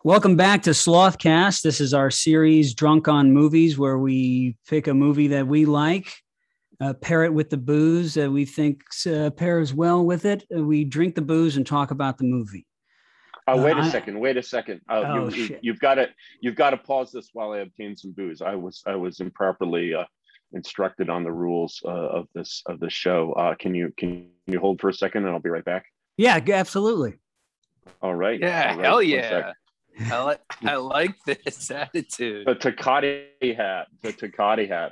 Welcome back to Slothcast. This is our series, Drunk on Movies, where we pick a movie that we like, pair it with the booze that we think pairs well with it. We drink the booze and talk about the movie. Wait a second. Shit. You've got to pause this while I obtain some booze. I was improperly instructed on the rules of this show. Can you hold for a second and I'll be right back? Yeah, absolutely. All right. Yeah, all right. hell yeah. I like this attitude. The Takati hat.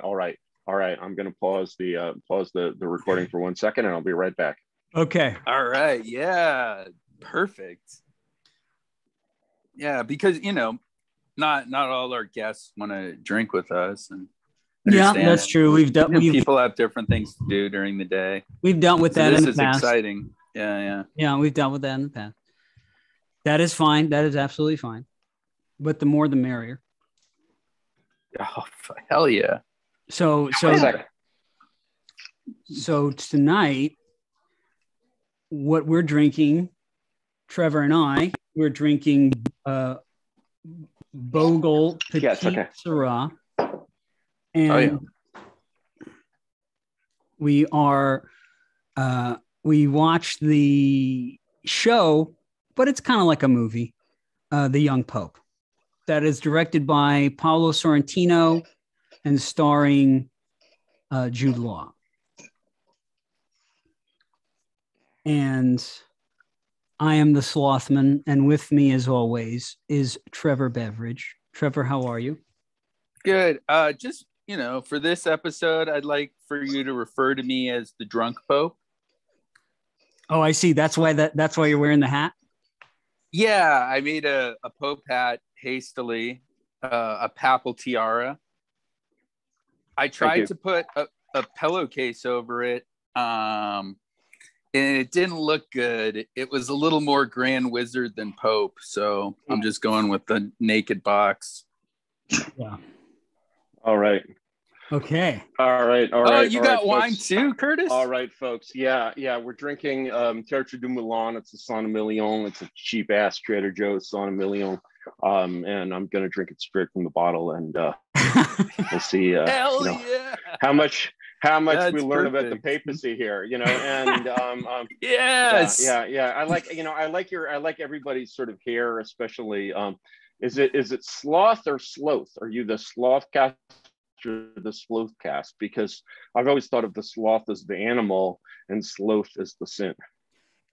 All right. I'm going to pause the recording for 1 second and I'll be right back. Okay. All right. Yeah. Perfect. Yeah, because not all our guests want to drink with us, and yeah, that's true. We've people have different things to do during the day. We've dealt with that in the past. This is exciting. Yeah. We've dealt with that in the past. That is fine. That is absolutely fine. But the more, the merrier. Oh, hell yeah! So tonight, what we're drinking, Trevor and I, we're drinking Bogle Petit Syrah, and we watched the show, but it's kind of like a movie, The Young Pope, that is directed by Paolo Sorrentino and starring Jude Law. And I am the Slothman, and with me, as always, is Trevor Beveridge. Trevor, how are you? Good. Just, for this episode, I'd like for you to refer to me as the Drunk Pope. Oh, I see. That's why you're wearing the hat? Yeah, I made a Pope hat hastily, a papal tiara. I tried to put a pillowcase over it, and it didn't look good. It was a little more Grand Wizard than Pope, so I'm just going with the naked box. Yeah. All right. Okay. All right. Oh, you got folks. wine too, Curtis? All right, folks. Yeah. We're drinking Tertre du Moulin. It's a Saint Emilion. It's a cheap ass Trader Joe's Saint Emilion. And I'm gonna drink it straight from the bottle, and we'll see. Hell yeah! How much we learn about the perfect. papacy here, and yes, yeah. I like everybody's sort of hair, especially. Is it sloth or sloth? Are you the sloth cast or the sloth cast? Because I've always thought of the sloth as the animal and sloth as the sin.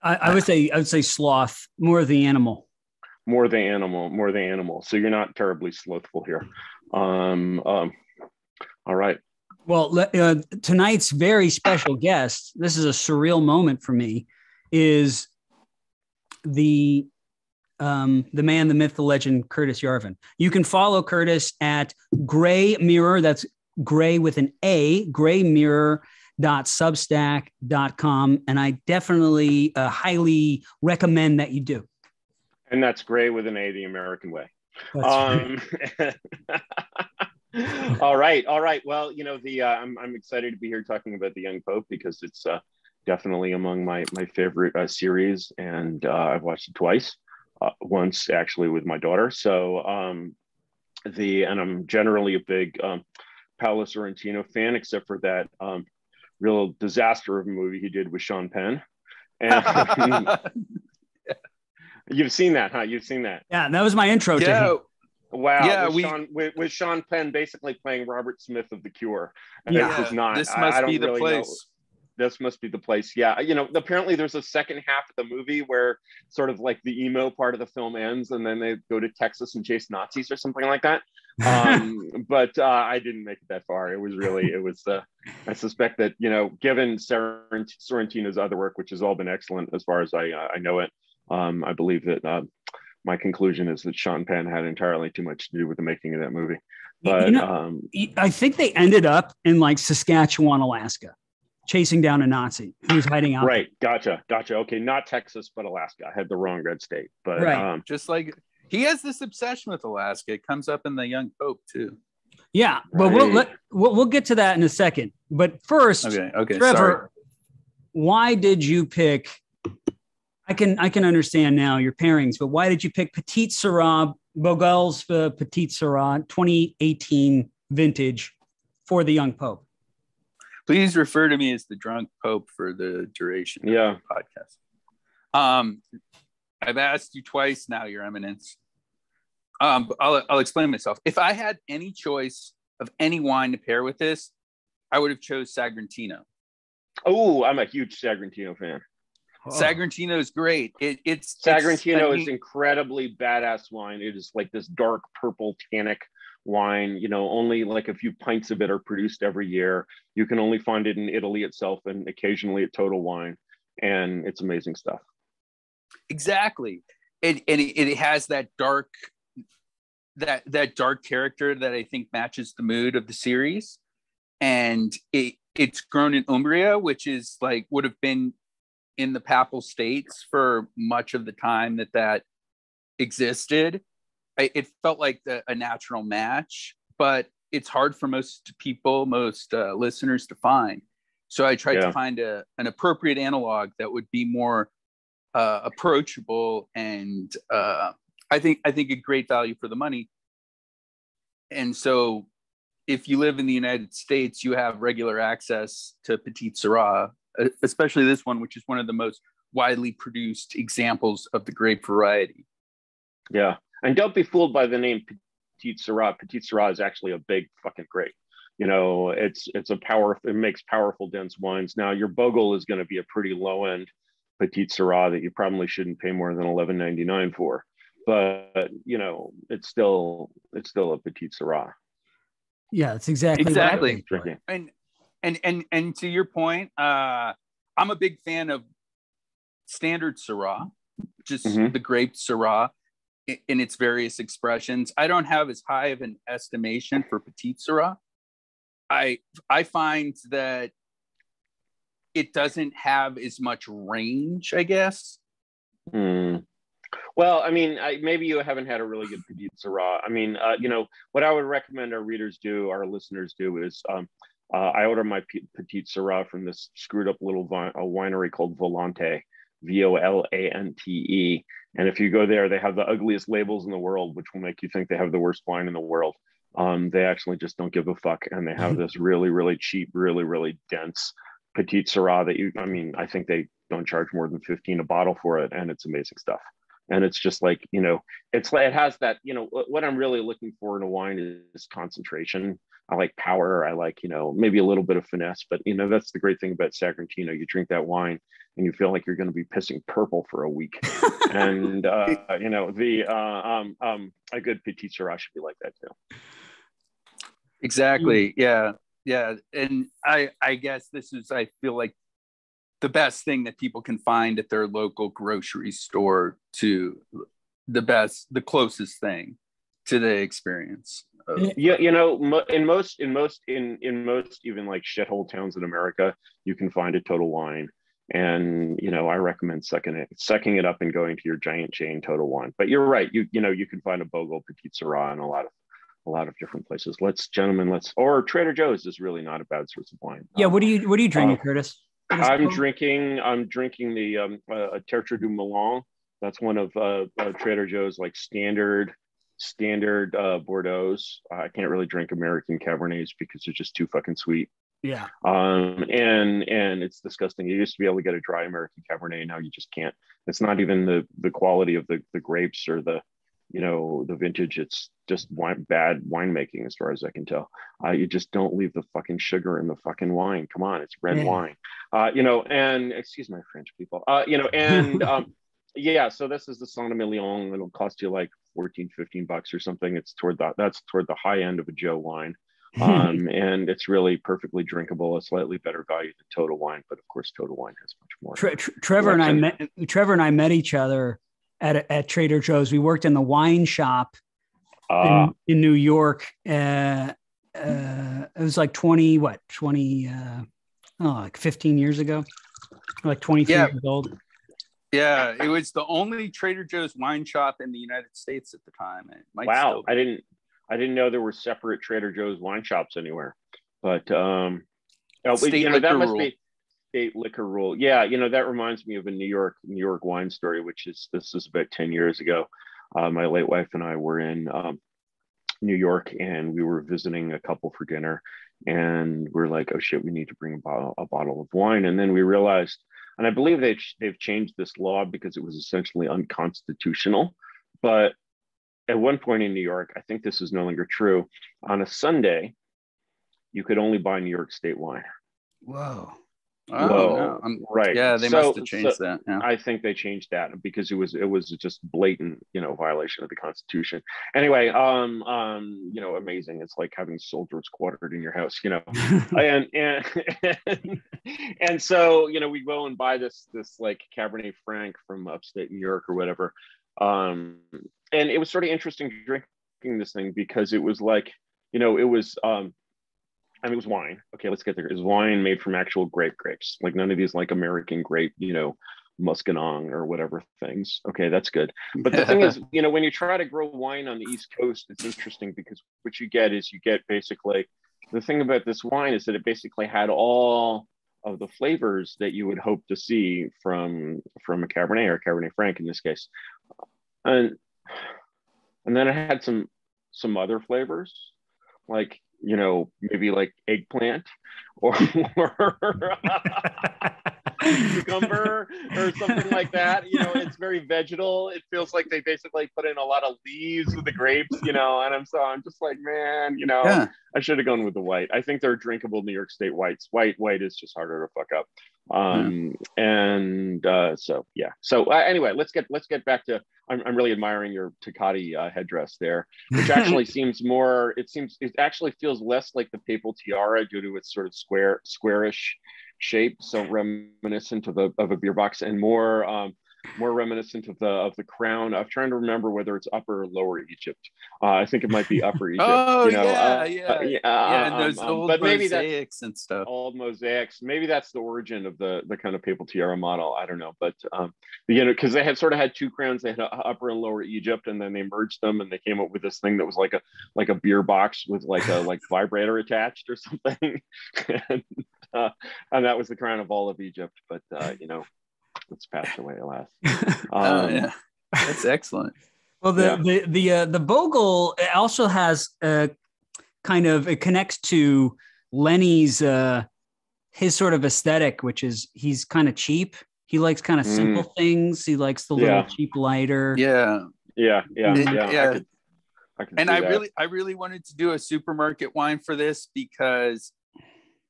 I would say sloth, more the animal. More the animal. So you're not terribly slothful here. All right. Well, tonight's very special guest, this is a surreal moment for me, is the man, the myth, the legend, Curtis Yarvin. You can follow Curtis at Gray Mirror. That's Gray with an A, graymirror.substack.com. And I definitely highly recommend that you do. And that's Gray with an A, the American way. Right. All right. Well, I'm excited to be here talking about The Young Pope because it's definitely among my favorite series, and I've watched it twice. Once actually with my daughter. So and I'm generally a big Paolo Sorrentino fan, except for that real disaster of a movie he did with Sean Penn. And you've seen that, huh? You've seen that. Yeah, that was my intro to him. Wow. Yeah, with Sean Penn basically playing Robert Smith of The Cure. And yeah. This is not. This must be the really place. Know. This must be the place. Yeah. Apparently there's a second half of the movie where sort of like the emo part of the film ends and then they go to Texas and chase Nazis or something like that. But I didn't make it that far. I suspect that, given Sorrentino's other work, which has all been excellent as far as I know it, I believe that my conclusion is that Sean Penn had entirely too much to do with the making of that movie. But I think they ended up in like Saskatchewan, Alaska, chasing down a Nazi who was hiding out. Right. Gotcha. Okay. Not Texas, but Alaska. I had the wrong red state, but right. Just like he has this obsession with Alaska. It comes up in The Young Pope too. Yeah. But we'll get to that in a second. But first, okay. Trevor, Sorry. Why did you pick, I can understand now your pairings, but why did you pick Petit Syrah Bogle's Petit Syrah, 2018 vintage for the young Pope. Please refer to me as the drunk Pope for the duration of the podcast. I've asked you twice now, Your Eminence. I'll explain myself. If I had any choice of any wine to pair with this, I would have chose Sagrantino. Oh, I'm a huge Sagrantino fan. Oh. Sagrantino is great. Sagrantino is incredibly badass wine. It is like this dark purple tannic wine. You know, only like a few pints of it are produced every year. You can only find it in Italy itself and occasionally at Total Wine, and it's amazing stuff. Exactly. It has that dark dark character that I think matches the mood of the series, and it's grown in Umbria, which is like would have been in the Papal States for much of the time that existed. It felt like a natural match, but it's hard for most people, most listeners to find. So I tried to find an appropriate analog that would be more approachable and I think a great value for the money. And so if you live in the United States, you have regular access to Petit Syrah, especially this one, which is one of the most widely produced examples of the grape variety. Yeah. And don't be fooled by the name Petit Syrah. Petit Syrah is actually a big fucking grape. You know, it makes powerful, dense wines. Now your Bogle is going to be a pretty low end Petit Syrah that you probably shouldn't pay more than $11.99 for. But you know, it's still a Petit Syrah. Yeah, it's exactly. And to your point, I'm a big fan of standard Syrah, just the grape Syrah in its various expressions. I don't have as high of an estimation for Petit Syrah. I find that it doesn't have as much range, I guess. Well, I mean, maybe you haven't had a really good Petit Syrah. I mean, you know, what I would recommend our listeners do is I order my Petit Syrah from this screwed up little winery called Volante, Volante. And if you go there, they have the ugliest labels in the world, which will make you think they have the worst wine in the world. They actually just don't give a fuck. And they have this really, really cheap, really, really dense Petit Syrah that I think they don't charge more than $15 a bottle for it. And it's amazing stuff. And it's just like, you know, it has that, you know, what I'm really looking for in a wine is concentration. I like power. I like, you know, maybe a little bit of finesse, but you know, that's the great thing about Sagrantino. You drink that wine and you feel like you're going to be pissing purple for a week. And, you know, a good Petit Syrah should be like that too. Exactly. Yeah. Yeah. And I guess I feel like the best thing that people can find at their local grocery store to the closest thing to the experience. Yeah, you know, in most even like shithole towns in America, you can find a Total Wine, and you know, I recommend sucking it up and going to your giant chain Total Wine. But you're right, you know, you can find a Bogle Petit Syrah in a lot of different places. Or Trader Joe's is really not a bad source of wine. Yeah, what are you drinking, Curtis? I'm drinking the Tertre du Milan. That's one of Trader Joe's like standard Bordeaux. I can't really drink American Cabernets because they're just too fucking sweet. Yeah. And it's disgusting. You used to be able to get a dry American Cabernet. Now you just can't. It's not even the quality of the grapes or the vintage. It's just bad winemaking as far as I can tell. You just don't leave the fucking sugar in the fucking wine. Come on, it's red wine. You know, and excuse my French people. You know, and yeah, so this is the Saint-Emilion. It'll cost you like $14-15 or something. That's toward the high end of a Joe wine. And it's really perfectly drinkable, a slightly better value than Total Wine, but of course Total Wine has much more. Trevor and I met each other at Trader Joe's. We worked in the wine shop in New York. It was like 15 years ago, like 23 years old. Yeah, it was the only Trader Joe's wine shop in the United States at the time. Wow, I didn't know there were separate Trader Joe's wine shops anywhere. But that must be state liquor rule. Yeah, you know, that reminds me of a New York wine story, this is about 10 years ago. My late wife and I were in New York, and we were visiting a couple for dinner, and we're like, oh shit, we need to bring a bottle of wine. And then we realized, and I believe they've changed this law because it was essentially unconstitutional, but at one point in New York, I think this is no longer true. On a Sunday, you could only buy New York State wine. Whoa. Oh, Whoa, no. right. Yeah, they must have changed that. Yeah. I think they changed that because it was just blatant, violation of the Constitution. Anyway, amazing. It's like having soldiers quartered in your house, and and so we go and buy this like Cabernet Franc from upstate New York or whatever, and it was sort of interesting drinking this thing because it was like, it was it was wine. Okay, let's get there. It was wine made from actual grapes, like none of these like American grape, muscadine or whatever things. Okay, that's good. But the thing is, when you try to grow wine on the East Coast, it's interesting because what you get basically, the thing about this wine is that it basically had all of the flavors that you would hope to see from a Cabernet or Cabernet Franc in this case. And then it had some other flavors, like maybe like eggplant or cucumber or something like that. It's very vegetal. It feels like they basically put in a lot of leaves with the grapes, and I'm just like, man, Yeah. I should have gone with the white. I think they're drinkable New York State whites. White is just harder to fuck up. Anyway, let's get back to, I'm really admiring your Tecate headdress there, which actually it actually feels less like the papal tiara due to its sort of squarish shape, so reminiscent of a beer box, and more reminiscent of the crown. I'm trying to remember whether it's Upper or Lower Egypt. I think it might be Upper Egypt. Oh, and those old but maybe mosaics and stuff. Old mosaics. Maybe that's the origin of the kind of papal tiara model. I don't know, but because they had two crowns. They had Upper and Lower Egypt, and then they merged them, and they came up with this thing that was like a beer box with like a vibrator attached or something, and that was the crown of all of Egypt. But it's passed away, alas. That's excellent. Well, the Bogle also has it connects to Lenny's his sort of aesthetic, which is he's kind of cheap. He likes kind of simple things. He likes the little cheap lighter. Yeah. I really wanted to do a supermarket wine for this because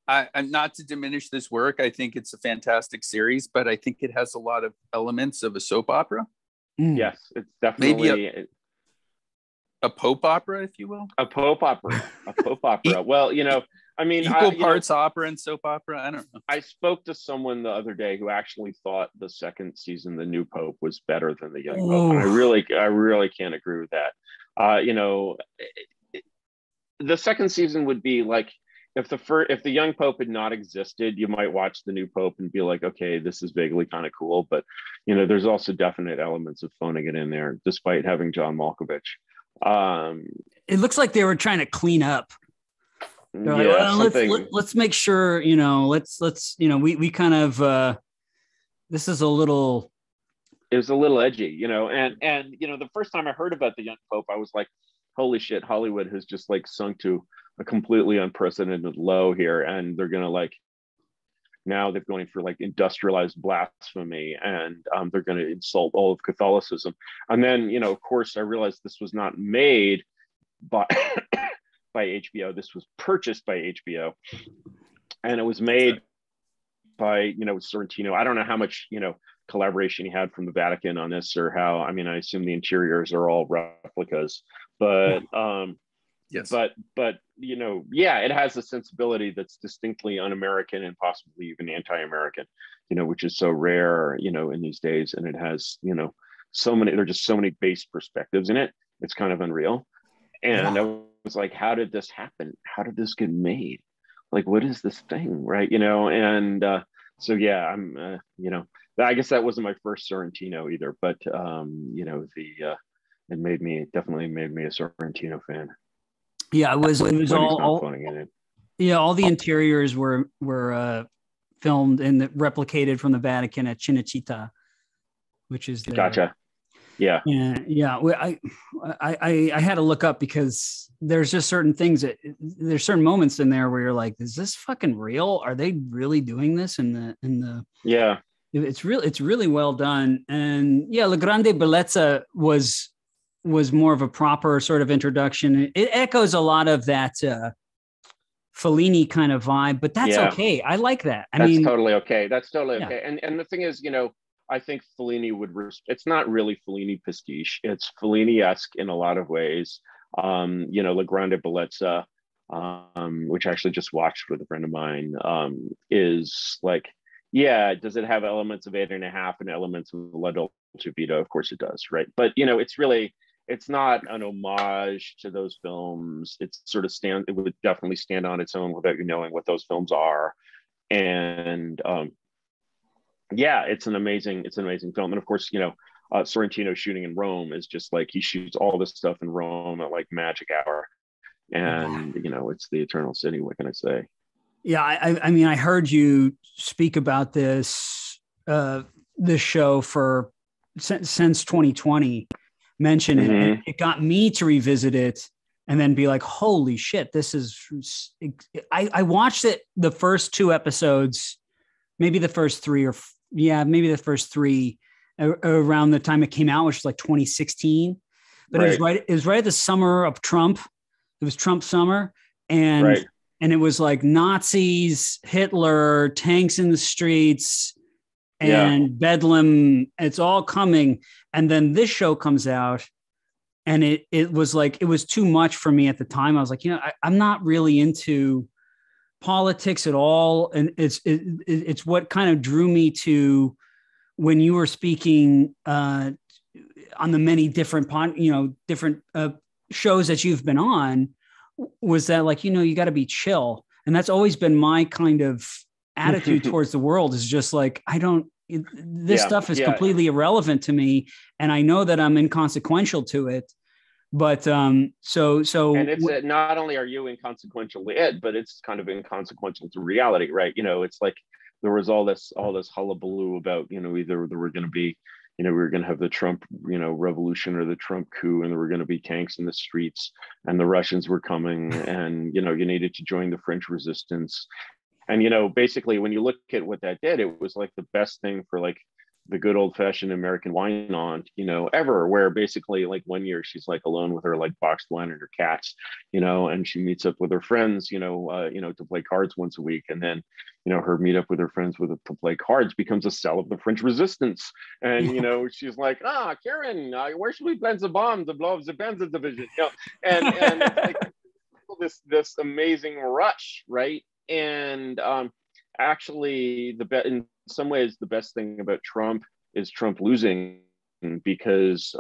I'm not to diminish this work. I think it's a fantastic series, but I think it has a lot of elements of a soap opera. Yes, it's definitely maybe a Pope opera, if you will. A Pope opera. Well, equal parts opera and soap opera. I don't know. I spoke to someone the other day who actually thought the second season, The New Pope, was better than The Young Pope. And I really can't agree with that. The second season would be like, if the Young Pope had not existed, you might watch The New Pope and be like, okay, this is vaguely kind of cool, but there's also definite elements of phoning it in there, despite having John Malkovich. It looks like they were trying to clean up. Let's make sure, we kind of this is a little. It was a little edgy, and the first time I heard about The Young Pope, I was like, holy shit, Hollywood has just like sunk to a completely unprecedented low here, and they're gonna now they're going for like industrialized blasphemy, and they're going to insult all of Catholicism. And then of course I realized this was not made by by HBO. This was purchased by HBO, and it was made by Sorrentino. I don't know how much collaboration he had from the Vatican on this, or how. I mean, I assume the interiors are all replicas, but yes, but it has a sensibility that's distinctly un-American and possibly even anti-American, which is so rare, in these days. And it has, there are just so many base perspectives in it. It's kind of unreal. And I was like, how did this happen? How did this get made? Like, what is this thing? Right. And so, yeah, I'm, I guess that wasn't my first Sorrentino either, but, it definitely made me a Sorrentino fan. Yeah, it was all the interiors were filmed and replicated from the Vatican at Cinecittà, which is Gotcha. Yeah. Yeah. Well, I had to look up because there's just certain things there's certain moments in there where you're like, is this fucking real? Are they really doing this in the, Yeah. it's really well done. And yeah, La Grande Bellezza was more of a proper sort of introduction. It echoes a lot of that, Fellini kind of vibe, but that's okay. I like that. That's totally okay. Yeah. And the thing is, I think Fellini it's not really Fellini pastiche. It's Fellini-esque in a lot of ways. La Grande Bellezza, which I actually just watched with a friend of mine, is like, yeah, does it have elements of 8.5 and elements of La Dolce Vita? Of course it does, right? But it's not an homage to those films. It would definitely stand on its own without you knowing what those films are. And it's an amazing film. And of course, Sorrentino shooting in Rome is just like, he shoots all this stuff in Rome at like magic hour. And it's the eternal city. What can I say? Yeah, I mean, I heard you speak about this show since 2020. Mention it. Mm-hmm. And it got me to revisit it and then be like, holy shit, this is. I watched it the first 2 episodes, maybe the first 3 around the time it came out, which was like 2016. But right. It was right at the summer of Trump. It was Trump summer, and right. And it was like Nazis, Hitler, tanks in the streets, and Bedlam. It's all coming. And then this show comes out, and it was like, it was too much for me at the time. I was like, I'm not really into politics at all. And it's what kind of drew me to when you were speaking on the many different shows that you've been on, was that like, you got to be chill. And that's always been my kind of attitude towards the world, is just like, this stuff is completely irrelevant to me. And I know that I'm inconsequential to it, but so. And it's not only are you inconsequential to it, but it's kind of inconsequential to reality, right? It's like, there was all this hullabaloo about, either there were going to be, we were going to have the Trump, revolution or the Trump coup, and there were going to be tanks in the streets, and the Russians were coming, and, you needed to join the French resistance. And, basically, when you look at what that did, it was like the best thing for like the good old fashioned American wine aunt, ever, where basically like one year she's like alone with her like boxed wine and her cats, and she meets up with her friends, to play cards once a week. And then, her meet up with her friends to play cards becomes a cell of the French resistance. And, she's like, Karen, where should we plant the bomb to blow up the Panzer division? And it's like this amazing rush, right? And actually, in some ways, the best thing about Trump is Trump losing, because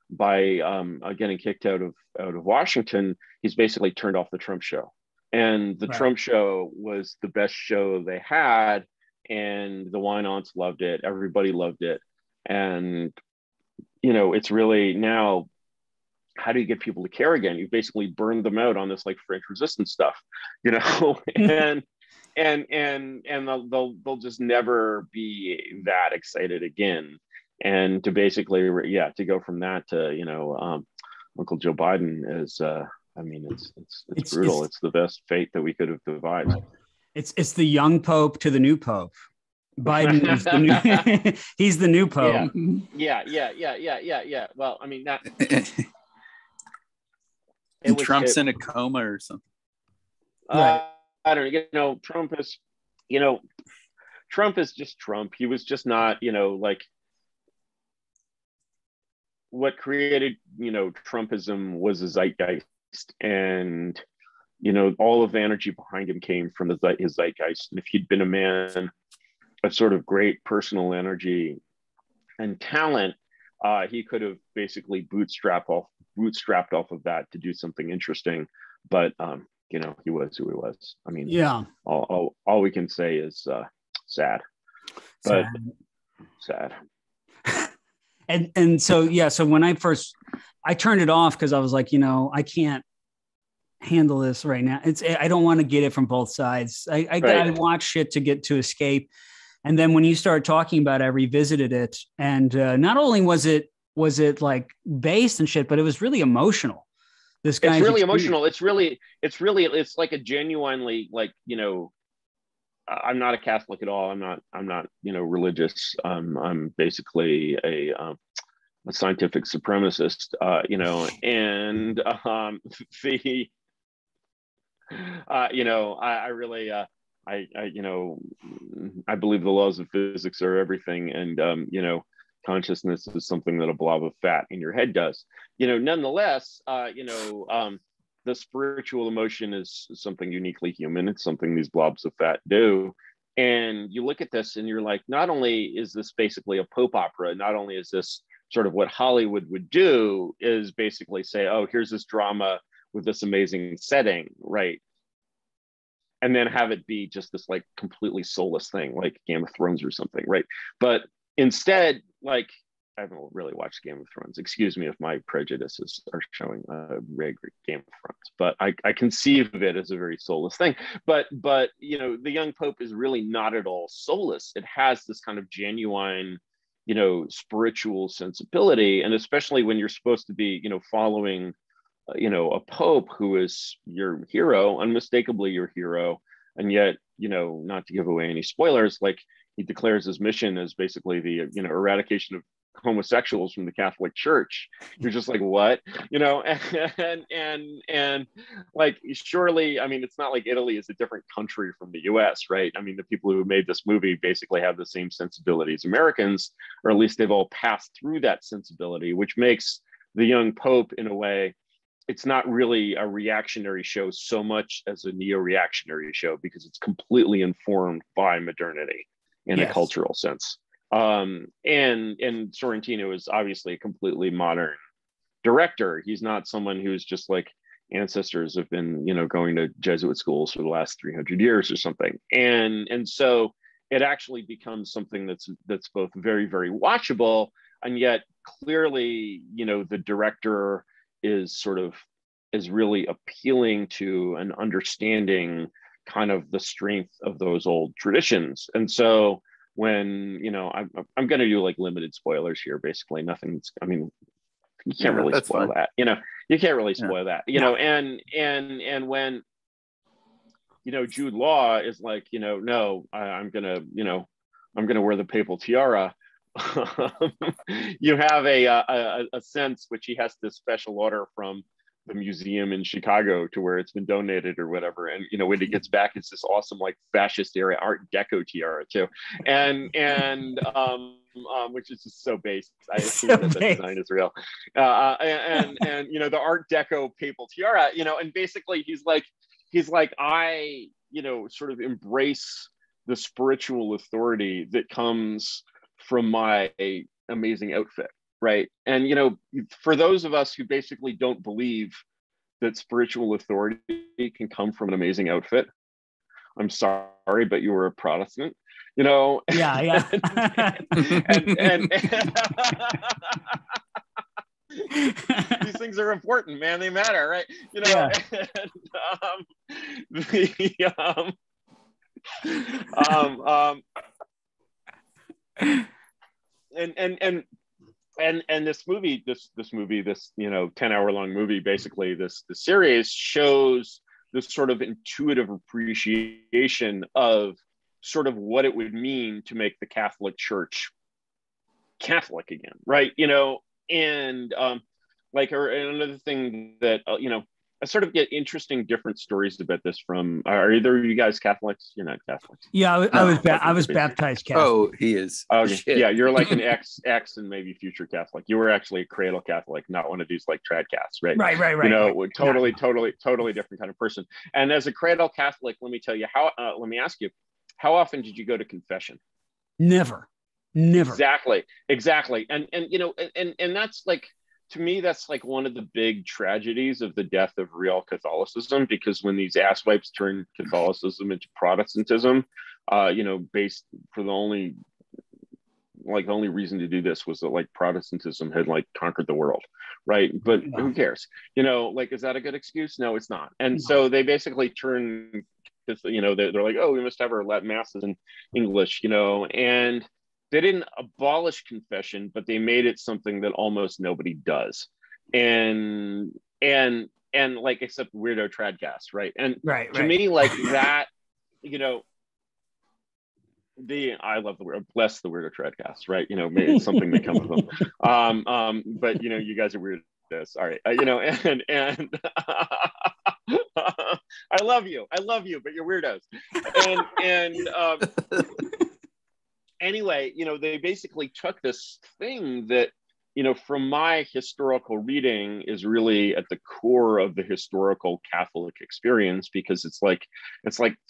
by getting kicked out of Washington, he's basically turned off the Trump show. And the Trump show was the best show they had, and the wine aunts loved it. Everybody loved it. And, it's really now, how do you get people to care again? You basically burned them out on this like French resistance stuff, and they'll just never be that excited again. And to basically, to go from that to, Uncle Joe Biden is, it's brutal. It's the best fate that we could have devised. It's the young Pope to the new Pope. Biden is the new, he's the new Pope. Yeah. Well, I mean, that. Trump's in a coma or something. I don't know. Trump is just Trump. He was just not, like, what created, Trumpism was a zeitgeist, and, all of the energy behind him came from his zeitgeist. And if he'd been a man of sort of great personal energy and talent, he could have basically bootstrapped off of that to do something interesting. But he was who he was. I mean, all we can say is sad. But sad. And so when I turned it off because I was like, I can't handle this right now. I don't want to get it from both sides. I watch shit to escape. And then when you started talking about it, I revisited it. And not only was it was it like based and shit, but it was really emotional. This guy's it's really experience. emotional. It's like a genuinely, like, you know, I'm not a Catholic at all. I'm not, you know, religious. I'm basically a scientific supremacist, you know, and the, you know, I really, you know, I believe the laws of physics are everything, and you know, consciousness is something that a blob of fat in your head does. You know, nonetheless, you know, the spiritual emotion is something uniquely human. It's something these blobs of fat do. And you look at this and you're like, not only is this basically a Pope opera, not only is this sort of what Hollywood would do, is basically say, oh, here's this drama with this amazing setting, right? And then have it be just this like completely soulless thing, like Game of Thrones or something, right? But instead, like, I haven't really watched Game of Thrones. Excuse me if my prejudices are showing Game of Thrones, but I conceive of it as a very soulless thing. But you know, the young Pope is really not at all soulless. It has this kind of genuine, you know, spiritual sensibility, and especially when you're supposed to be, you know, following, you know, a Pope who is your hero, unmistakably your hero, and yet, you know, not to give away any spoilers, like he declares his mission as basically the, you know, eradication of homosexuals from the Catholic Church. You're just like, what? You know, and like, surely, I mean, it's not like Italy is a different country from the US, right? I mean, the people who made this movie basically have the same sensibility as Americans, or at least they've all passed through that sensibility, which makes the young Pope, in a way, it's not really a reactionary show so much as a neo-reactionary show, because it's completely informed by modernity in a cultural sense. And Sorrentino is obviously a completely modern director. He's not someone who's just like ancestors have been, you know, going to Jesuit schools for the last 300 years or something. And so it actually becomes something that's both very, very watchable, and yet clearly, you know, the director is really appealing to and understanding kind of the strength of those old traditions. And so when, you know, I'm going to do like limited spoilers here, basically nothing's, I mean, you can't really spoil that, you know, you can't really spoil that, you know, and when, you know, Jude Law is like, you know, no, I'm going to wear the papal tiara. You have a sense, which he has this special order from the museum in Chicago to where it's been donated or whatever, and you know, when he gets back, it's this awesome like fascist era Art Deco tiara too, and which is just so base. I assume that the design is real, and you know, the Art Deco papal tiara, you know, and basically he's like I, you know, sort of embrace the spiritual authority that comes from my amazing outfit, right? And you know, for those of us who basically don't believe that spiritual authority can come from an amazing outfit, I'm sorry, but you were a Protestant, you know. Yeah. and these things are important, man. They matter, right? You know. And this movie, you know, 10-hour long movie, basically the series shows this sort of intuitive appreciation of sort of what it would mean to make the Catholic Church Catholic again, right? You know, and like, or another thing that you know, I sort of get interesting different stories about this from. Are either of you guys Catholics? You're not Catholics. Yeah, I was baptized Catholic. Oh, he is. Okay. Yeah, you're like an ex and maybe future Catholic. You were actually a cradle Catholic, not one of these like trad cats, right? Right. You know, totally different kind of person. And as a cradle Catholic, let me tell you how. Let me ask you, how often did you go to confession? Never. Exactly. And you know, and that's like, to me, that's like one of the big tragedies of the death of real Catholicism, because when these asswipes turn Catholicism into Protestantism, you know, based for the only reason to do this was that like Protestantism had like conquered the world, right? But who cares? You know, like, is that a good excuse? No, it's not. And so they basically turn, you know, they're like, oh, we must have our Latin masses in English, you know, and they didn't abolish confession, but they made it something that almost nobody does. And like, except weirdo tradcast, right? And to me, like that, you know, I love the word, bless the weirdo tradcast, right? You know, maybe something may come of them. But you know, you guys are weirdos. All right, you know, and I love you, but you're weirdos. And anyway, you know, they basically took this thing that, you know, from my historical reading is really at the core of the historical Catholic experience, because it's like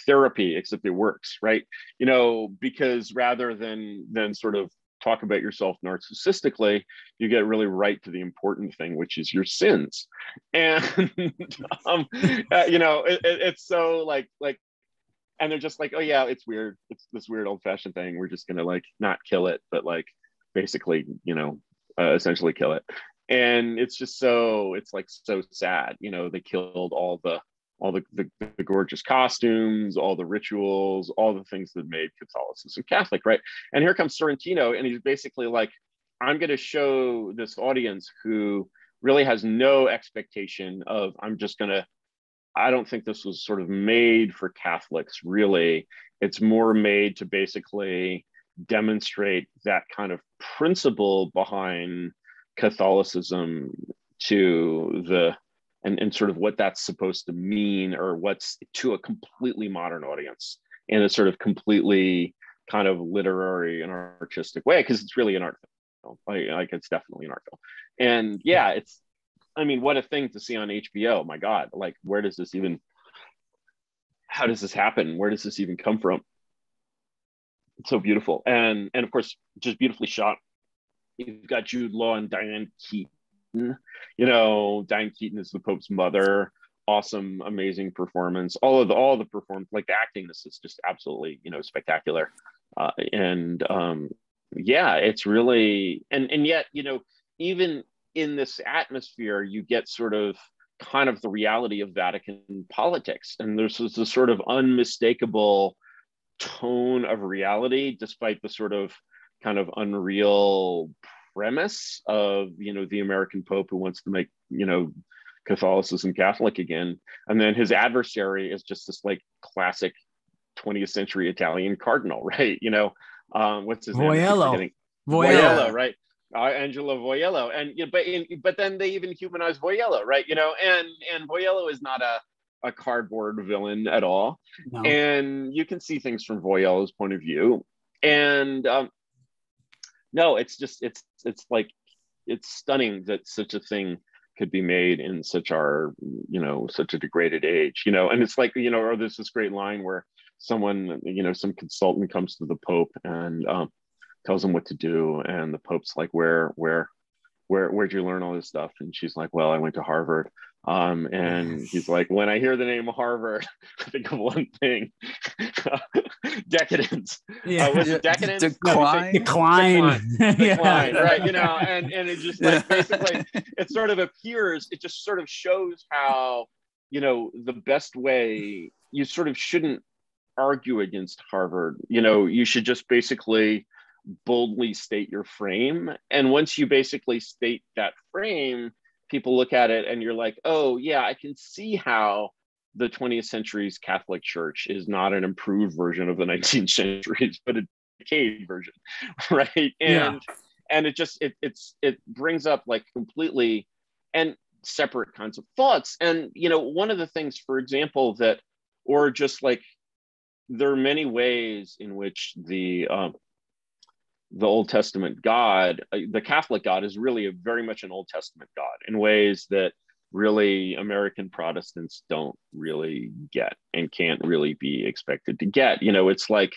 therapy, except it works, right? You know, because rather than sort of talk about yourself narcissistically, you get really right to the important thing, which is your sins. And you know, it's so like, and they're just like, oh yeah, it's weird, it's this weird old-fashioned thing, we're just gonna like not kill it, but like basically, you know, essentially kill it. And it's just so, it's like so sad, you know, they killed all the gorgeous costumes, all the rituals, all the things that made Catholicism Catholic, right? And here comes Sorrentino, and he's basically like, I'm going to show this audience who really has no expectation of, I don't think this was sort of made for Catholics, really. It's more made to basically demonstrate that kind of principle behind Catholicism and sort of what that's supposed to mean, or what's to a completely modern audience in a sort of completely kind of literary and artistic way, because it's really an art film. Like it's definitely an art film. And yeah, it's, I mean, what a thing to see on HBO. My God, like, how does this happen? Where does this even come from? It's so beautiful. And of course, just beautifully shot. You've got Jude Law and Diane Keaton. You know, Diane Keaton is the Pope's mother. Awesome, amazing performance. All the performance, like the acting, this is just absolutely, you know, spectacular. Yeah, it's really, and yet, you know, even in this atmosphere, you get sort of kind of the reality of Vatican politics. And there's this sort of unmistakable tone of reality, despite the sort of kind of unreal premise of, you know, the American Pope who wants to make, you know, Catholicism Catholic again. And then his adversary is just this like classic 20th century Italian cardinal, right? You know, what's his name? Voiello, right? Angelo Voiello. And but then they even humanize Voiello, right? You know, and Voiello is not a cardboard villain at all. No. And you can see things from Voiello's point of view. And no, it's just, it's like, it's stunning that such a thing could be made in such a degraded age, you know. And it's like, you know, or there's this great line where someone, you know, some consultant comes to the Pope and tells him what to do. And the Pope's like, where'd you learn all this stuff? And she's like, well, I went to Harvard. And he's like, when I hear the name Harvard, I think of one thing: decadence. Was it decadence? Decline. Right? You know, and it just like basically it sort of appears. It just sort of shows how, you know, the best way, you sort of shouldn't argue against Harvard. You know, you should just basically boldly state your frame. And once you basically state that frame, people look at it and you're like, oh yeah, I can see how the 20th century's Catholic Church is not an improved version of the 19th century's, but a decayed version, right? And it just it brings up like completely and separate kinds of thoughts. And you know, one of the things, for example, that, or just like, there are many ways in which the Old Testament God, the Catholic God, is really very much an Old Testament God in ways that really American Protestants don't really get and can't really be expected to get. You know, it's like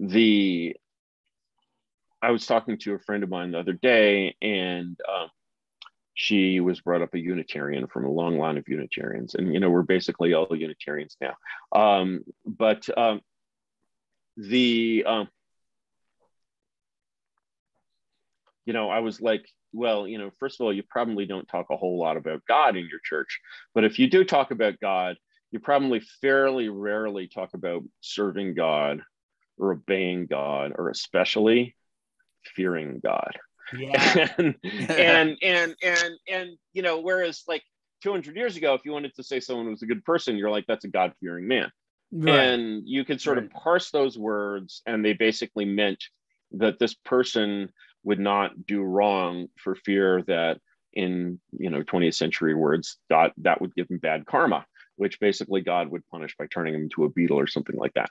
I was talking to a friend of mine the other day, and she was brought up a Unitarian from a long line of Unitarians. And, you know, we're basically all Unitarians now. You know, I was like, well, you know, first of all, you probably don't talk a whole lot about God in your church. But if you do talk about God, you probably fairly rarely talk about serving God or obeying God, or especially fearing God. Yeah. and you know, whereas like 200 years ago, if you wanted to say someone was a good person, you're like, that's a God-fearing man. Right. And you could sort of parse those words, and they basically meant that this person would not do wrong for fear that, in, you know, 20th century words, God, that would give him bad karma, which basically God would punish by turning him into a beetle or something like that.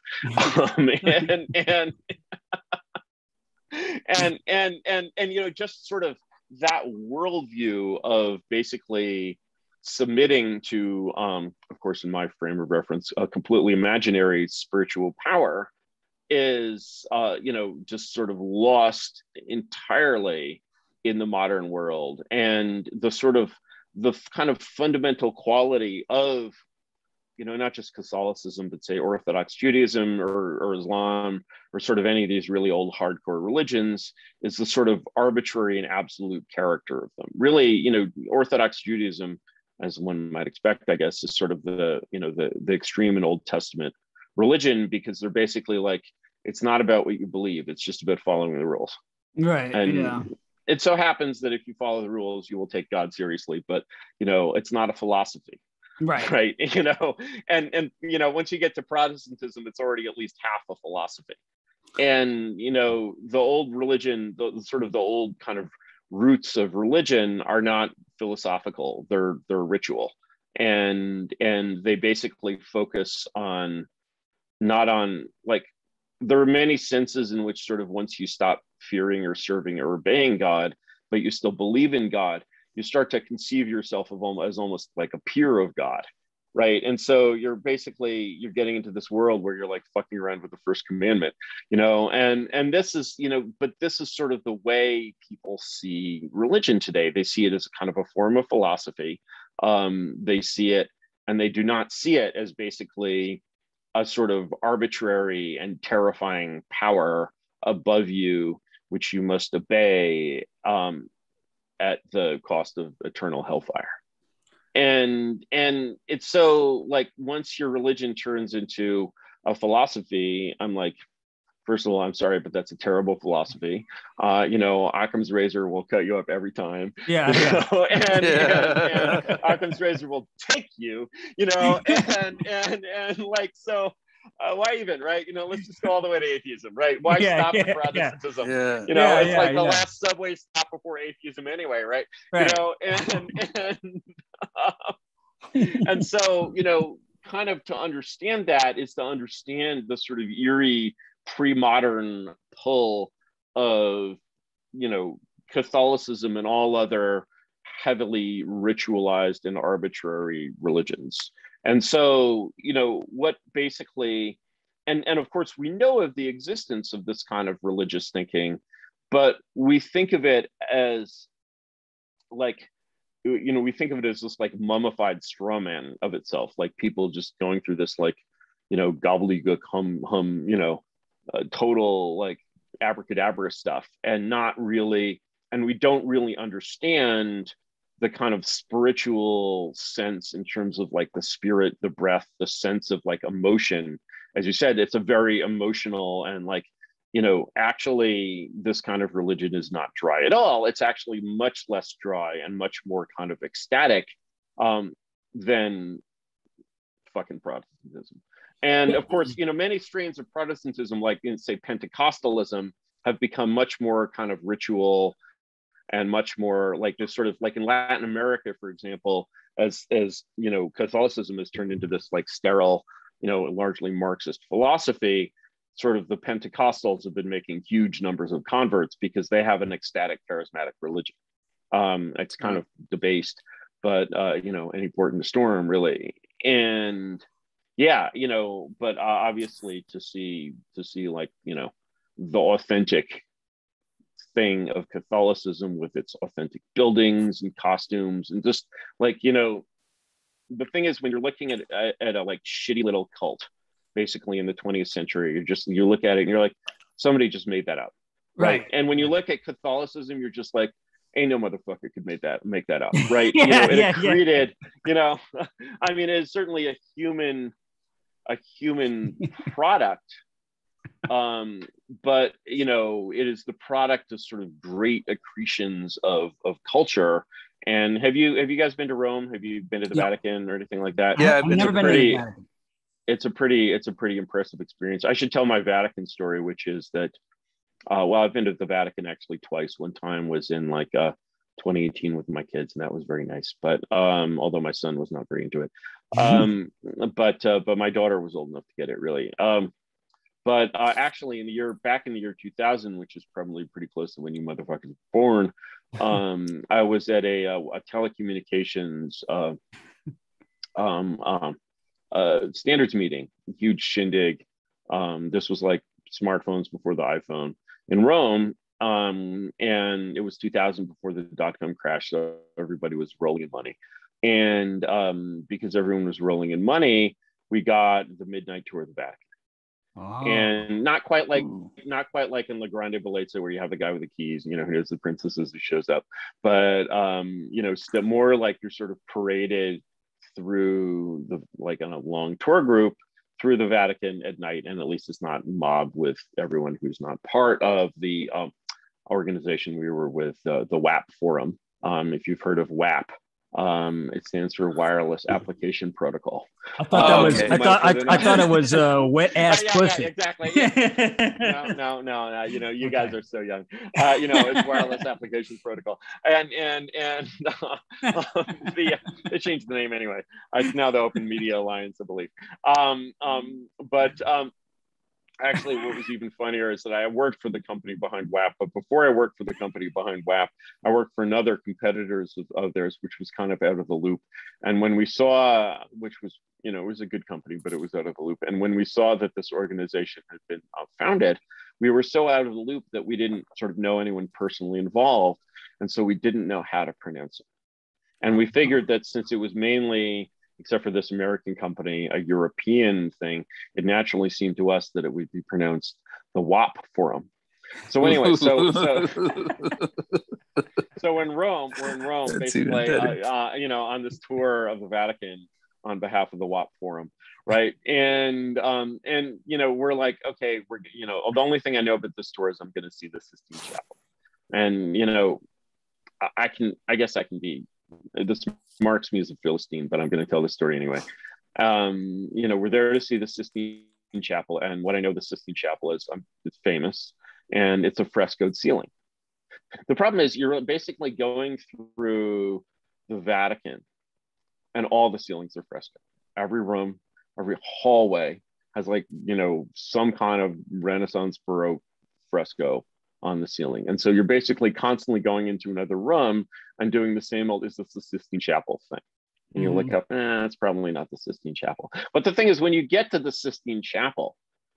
And you know, just sort of that worldview of basically submitting to, of course, in my frame of reference, a completely imaginary spiritual power is, you know, just sort of lost entirely in the modern world. And the kind of fundamental quality of, you know, not just Catholicism, but say Orthodox Judaism or Islam, or sort of any of these really old hardcore religions, is the sort of arbitrary and absolute character of them. Really, you know, Orthodox Judaism, as one might expect, I guess, is sort of the, you know, the extreme and Old Testament religion, because they're basically like, it's not about what you believe, it's just about following the rules. Right. And yeah. It so happens that if you follow the rules, you will take God seriously, but, you know, it's not a philosophy. Right. You know, and you know, once you get to Protestantism, it's already at least half a philosophy. And, you know, the old religion, the sort of the old kind of roots of religion are not philosophical, they're ritual. And they basically focus on, not on, like, there are many senses in which sort of once you stop fearing or serving or obeying God, but you still believe in God, you start to conceive yourself as almost like a peer of God, right? And so you're getting into this world where you're like fucking around with the first commandment, you know, and this is, you know, but this is sort of the way people see religion today. They see it as kind of a form of philosophy. They see it, and they do not see it as basically a sort of arbitrary and terrifying power above you, which you must obey, at the cost of eternal hellfire. And it's so, like, once your religion turns into a philosophy, I'm like, first of all, I'm sorry, but that's a terrible philosophy. You know, Occam's razor will cut you up every time. Yeah. You know? and Occam's razor will take you, you know, and like, so why even, right? You know, let's just go all the way to atheism, right? Why stop at Protestantism? Yeah. You know, it's like the last subway stop before atheism anyway, right? You know, and so, you know, kind of to understand that is to understand the sort of eerie pre-modern pull of, you know, Catholicism and all other heavily ritualized and arbitrary religions. And so, you know, what basically, and of course we know of the existence of this kind of religious thinking, but we think of it as like, you know, we think of it as this like mummified straw man of itself, like people just going through this, like, you know, gobbledygook hum, you know, total like abracadabra stuff, and not really, and we don't really understand the kind of spiritual sense in terms of like the spirit, the breath, the sense of like emotion. As you said, it's a very emotional, and like, you know, actually this kind of religion is not dry at all. It's actually much less dry and much more kind of ecstatic than fucking Protestantism. And of course, you know, many strains of Protestantism, like in, say, Pentecostalism, have become much more kind of ritual and much more like this sort of, like in Latin America, for example, as you know, Catholicism has turned into this like sterile, you know, largely Marxist philosophy. Sort of the Pentecostals have been making huge numbers of converts because they have an ecstatic, charismatic religion. It's kind of debased, but you know, any port in the storm, really. And yeah, you know, but obviously to see like, you know, the authentic thing of Catholicism with its authentic buildings and costumes, and just like, you know, the thing is, when you're looking at a like shitty little cult, basically in the 20th century, you look at it and you're like, somebody just made that up, right? And when you look at Catholicism, you're just like, ain't no motherfucker could make that up, right? You know, it accreted, you know, I mean, it's certainly a human product, But it is the product of sort of great accretions of culture. And have you guys been to Rome? Have you been to the Vatican or anything like that? Yeah, I've never been to the Vatican. It's a pretty impressive experience. I should tell my Vatican story, which is that I've been to the Vatican actually twice. One time was in 2018 with my kids, and that was very nice. But although my son was not very into it, but my daughter was old enough to get it really. But actually, back in the year 2000, which is probably pretty close to when you motherfuckers were born, I was at a telecommunications standards meeting, huge shindig. This was like smartphones before the iPhone in Rome, and it was 2000 before the dot-com crash, so everybody was rolling in money, and because everyone was rolling in money, we got the midnight tour of the Vatican. Oh. And not quite like in La Grande Bellezza where you have the guy with the keys, who knows the princesses who shows up, but more like you're sort of paraded through on a long tour group through the Vatican at night, and at least it's not mobbed with everyone who's not part of the organization. We were with the WAP Forum. If you've heard of WAP, it stands for Wireless Application Protocol. I thought that was. Okay. I thought it was wet ass pussy. Yeah, exactly. Yeah. No. You guys are so young. It's Wireless Application Protocol, and they changed the name anyway. It's now the Open Media Alliance, I believe. Actually, what was even funnier is that I worked for the company behind WAP, but before I worked for the company behind WAP, I worked for another competitors of theirs, which was kind of out of the loop. And when we saw, which was, it was a good company, but it was out of the loop. And when we saw that this organization had been founded, we were so out of the loop that we didn't sort of know anyone personally involved. And so we didn't know how to pronounce it. And we figured that since it was mainly, except for this American company, a European thing, it naturally seemed to us that it would be pronounced the WAP Forum. So anyway, so in Rome, we're in Rome, basically, on this tour of the Vatican on behalf of the WAP Forum, right? And we're like, okay, the only thing I know about this tour is I'm going to see the Sistine Chapel, and I guess I can be. This marks me as a Philistine, but I'm going to tell the story anyway. We're there to see the Sistine Chapel, and what I know the Sistine Chapel is, it's famous, and it's a frescoed ceiling. The problem is you're basically going through the Vatican, and all the ceilings are fresco. Every room, every hallway has some kind of Renaissance Baroque fresco on the ceiling. And so you're basically constantly going into another room and doing the same old, is this the Sistine Chapel thing? And you look up, it's probably not the Sistine Chapel. But the thing is, when you get to the Sistine Chapel,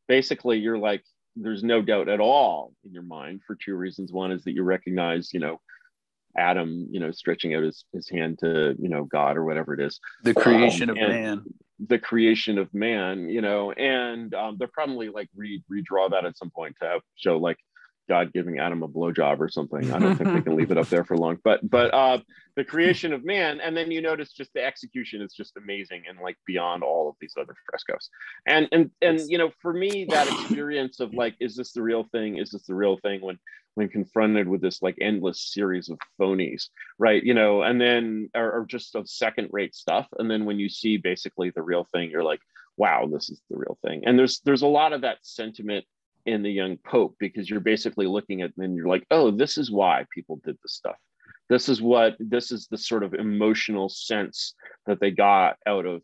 basically you're like, there's no doubt at all in your mind for two reasons. One is that you recognize, Adam, stretching out his hand to, God or whatever it is. The creation of man. The creation of man, and they'll probably redraw that at some point to show God giving Adam a blowjob or something. I don't think they can leave it up there for long, but the creation of man. And then you notice just the execution is just amazing and beyond all of these other frescoes. And for me, that experience of is this the real thing? Is this the real thing? When confronted with this endless series of phonies, right? And then, or just of second rate stuff. And then when you see basically the real thing, you're like, wow, this is the real thing. And there's a lot of that sentiment in the young Pope, because you're basically looking at, and you're like, oh, this is why people did this stuff. This is the sort of emotional sense that they got out of,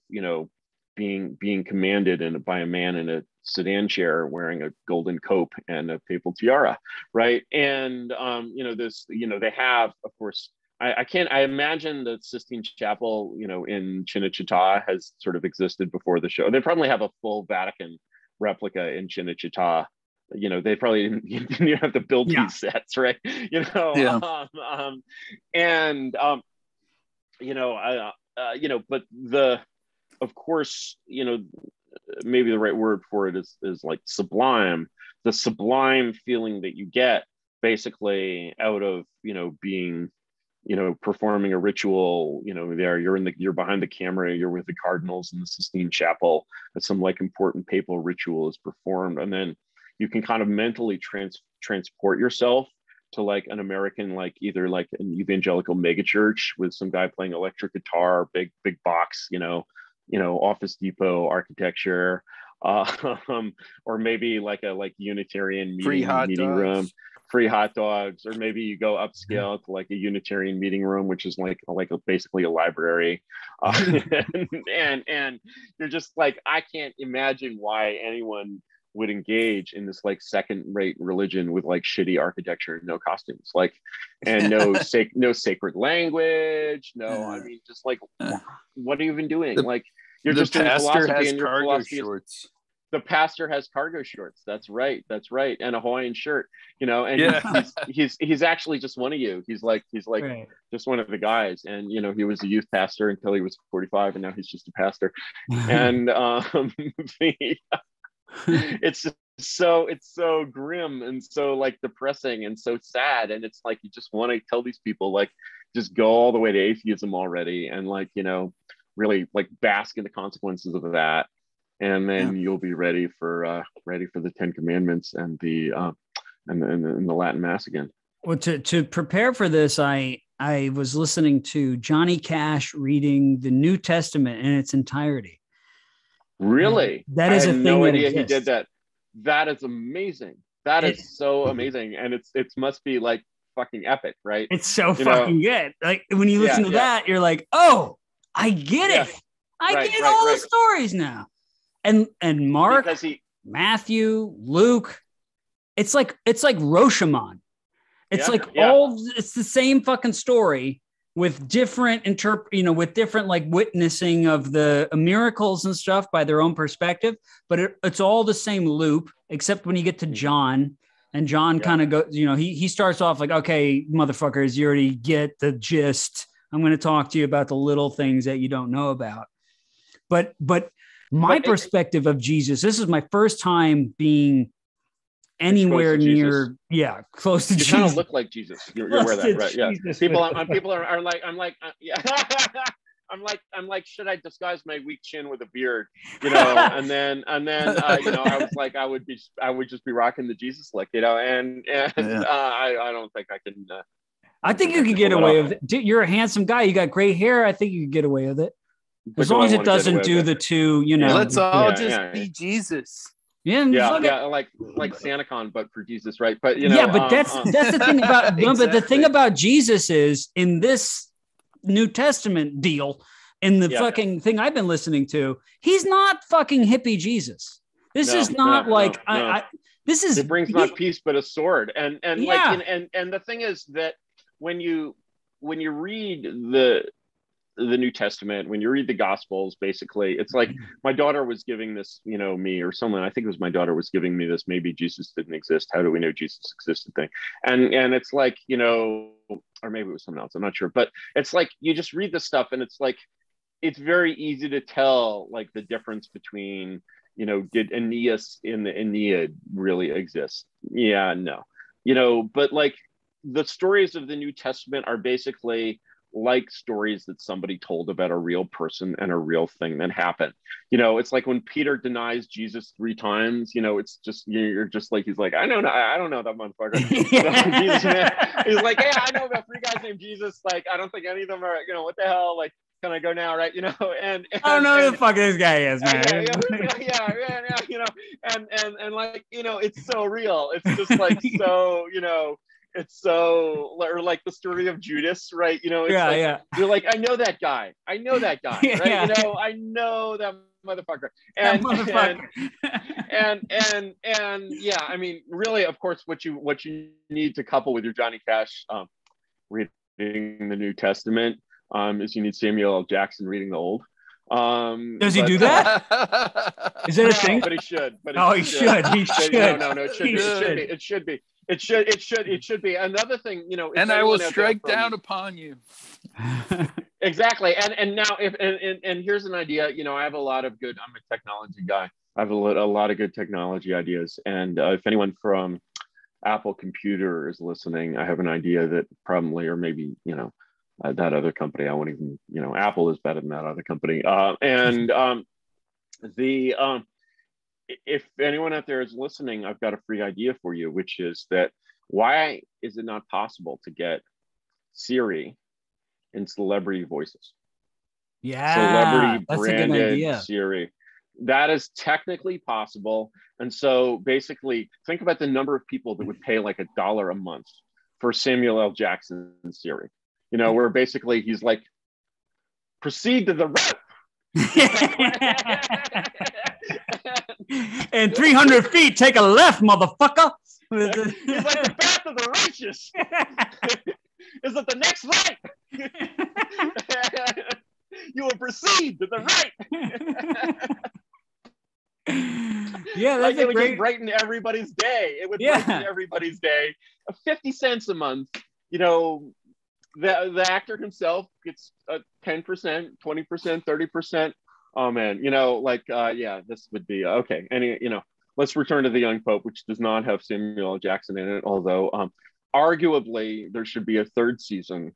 being commanded by a man in a sedan chair wearing a golden cope and a papal tiara, right? And they have, of course, I imagine the Sistine Chapel, in Cinecittà has sort of existed before the show. They probably have a full Vatican replica in Cinecittà. They probably didn't have to build these sets, right? But of course, maybe the right word for it is sublime. The sublime feeling that you get basically out of being performing a ritual. You're behind the camera, you're with the cardinals in the Sistine Chapel, and some important papal ritual is performed, and then you can kind of mentally transport yourself to like an American, like either like an evangelical megachurch with some guy playing electric guitar, big box, Office Depot architecture, or maybe like a Unitarian meeting room, free hot dogs, or maybe you go upscale to like a Unitarian meeting room, which is basically a library, and you're just like, I can't imagine why anyone would engage in this like second-rate religion with like shitty architecture, no costumes, like, and no sacred language, I mean, just like, what are you even doing? Like, you're just doing philosophy, and your philosophy shorts. The pastor has cargo shorts. That's right, and a Hawaiian shirt. And he's actually just one of you. He's like right. Just one of the guys. And he was a youth pastor until he was 45, and now he's just a pastor. And it's so grim and so like depressing and so sad, and it's like you just want to tell these people, like, just go all the way to atheism already, and like really like bask in the consequences of that, and then you'll be ready for the 10 Commandments and the Latin Mass again. Well, to prepare for this, I was listening to Johnny Cash reading the New Testament in its entirety. Really? That is a thing. No idea he did that. That is amazing. That is so amazing, and it must be like fucking epic, right? It's so fucking good. Like when you listen to that, you're like, oh, I get it. I get all the stories now. And Mark, Matthew, Luke, it's like Rashomon. It's it's the same fucking story with different with different like witnessing of the miracles and stuff by their own perspective, but it's all the same loop, except when you get to John, and John kind of goes, he starts off like, okay, motherfuckers, you already get the gist. I'm going to talk to you about the little things that you don't know about. But my perspective of Jesus, this is my first time being anywhere near, close to Jesus. You kind of look like Jesus. You're aware of that, right? Yeah. People are like, I'm like, I'm like, should I disguise my weak chin with a beard? And then I was like, I would just be rocking the Jesus look, and I don't think I can. I think you could get away with it. Dude, you're a handsome guy. You got great hair. I think you could get away with it. As long as it doesn't do the two, Let's all just be Jesus. Yeah, like SantaCon, but for Jesus, right? But but that's the thing about but the thing about Jesus is, in this New Testament deal, in the fucking thing I've been listening to, he's not fucking hippie Jesus. This is not like this is, it brings not peace but a sword, and the thing is that when you read the New Testament, when you read the Gospels, basically, it's like my daughter was giving this, me or someone, I think it was my daughter, was giving me this, maybe Jesus didn't exist, how do we know Jesus existed thing, and it's like, or maybe it was someone else, I'm not sure, but it's like you just read this stuff, and it's like, it's very easy to tell like the difference between, did Aeneas in the Aeneid really exist? Yeah, no, but like the stories of the New Testament are basically like stories that somebody told about a real person and a real thing that happened. It's like when Peter denies Jesus 3 times, it's just, you're just like, he's like, I don't know that motherfucker. Jesus, man. He's like, yeah, I know about 3 guys named Jesus. Like, I don't think any of them are, what the hell? Like, can I go now? Right. And I don't know who the fuck this guy is, man. And like, it's so real. It's just like, so, it's so, or like the story of Judas, right? You're like, I know that guy, right? I know that motherfucker, and I mean, really, of course, what you need to couple with your Johnny Cash reading the New Testament is you need Samuel L. Jackson reading the Old. Does he do that? Is that a thing? But he should. He should. No, it should be. It should be another thing, and I will strike down upon you. Exactly. And now and here's an idea, I have a lot of good, I'm a technology guy. I have a lot of good technology ideas. And if anyone from Apple Computer is listening, I have an idea that probably, or maybe, that other company, I won't even, Apple is better than that other company. if anyone out there is listening, I've got a free idea for you, which is that why is it not possible to get Siri in celebrity voices? Yeah, Celebrity that's a good branded idea. Siri. That is technically possible. And so basically, think about the number of people that would pay like $1 a month for Samuel L. Jackson Siri. You know, where basically he's like, proceed to the right. And 300 feet, take a left, motherfucker. He's like, the path of the righteous is at the next right. You will proceed to the right. Yeah, that's like it would great... just brighten everybody's day. It would brighten everybody's day. 50 cents a month. You know, the actor himself gets 10%, 20%, 30%. Oh man, you know, like this would be okay. Let's return to the Young Pope, which does not have Samuel L. Jackson in it, although arguably there should be a third season,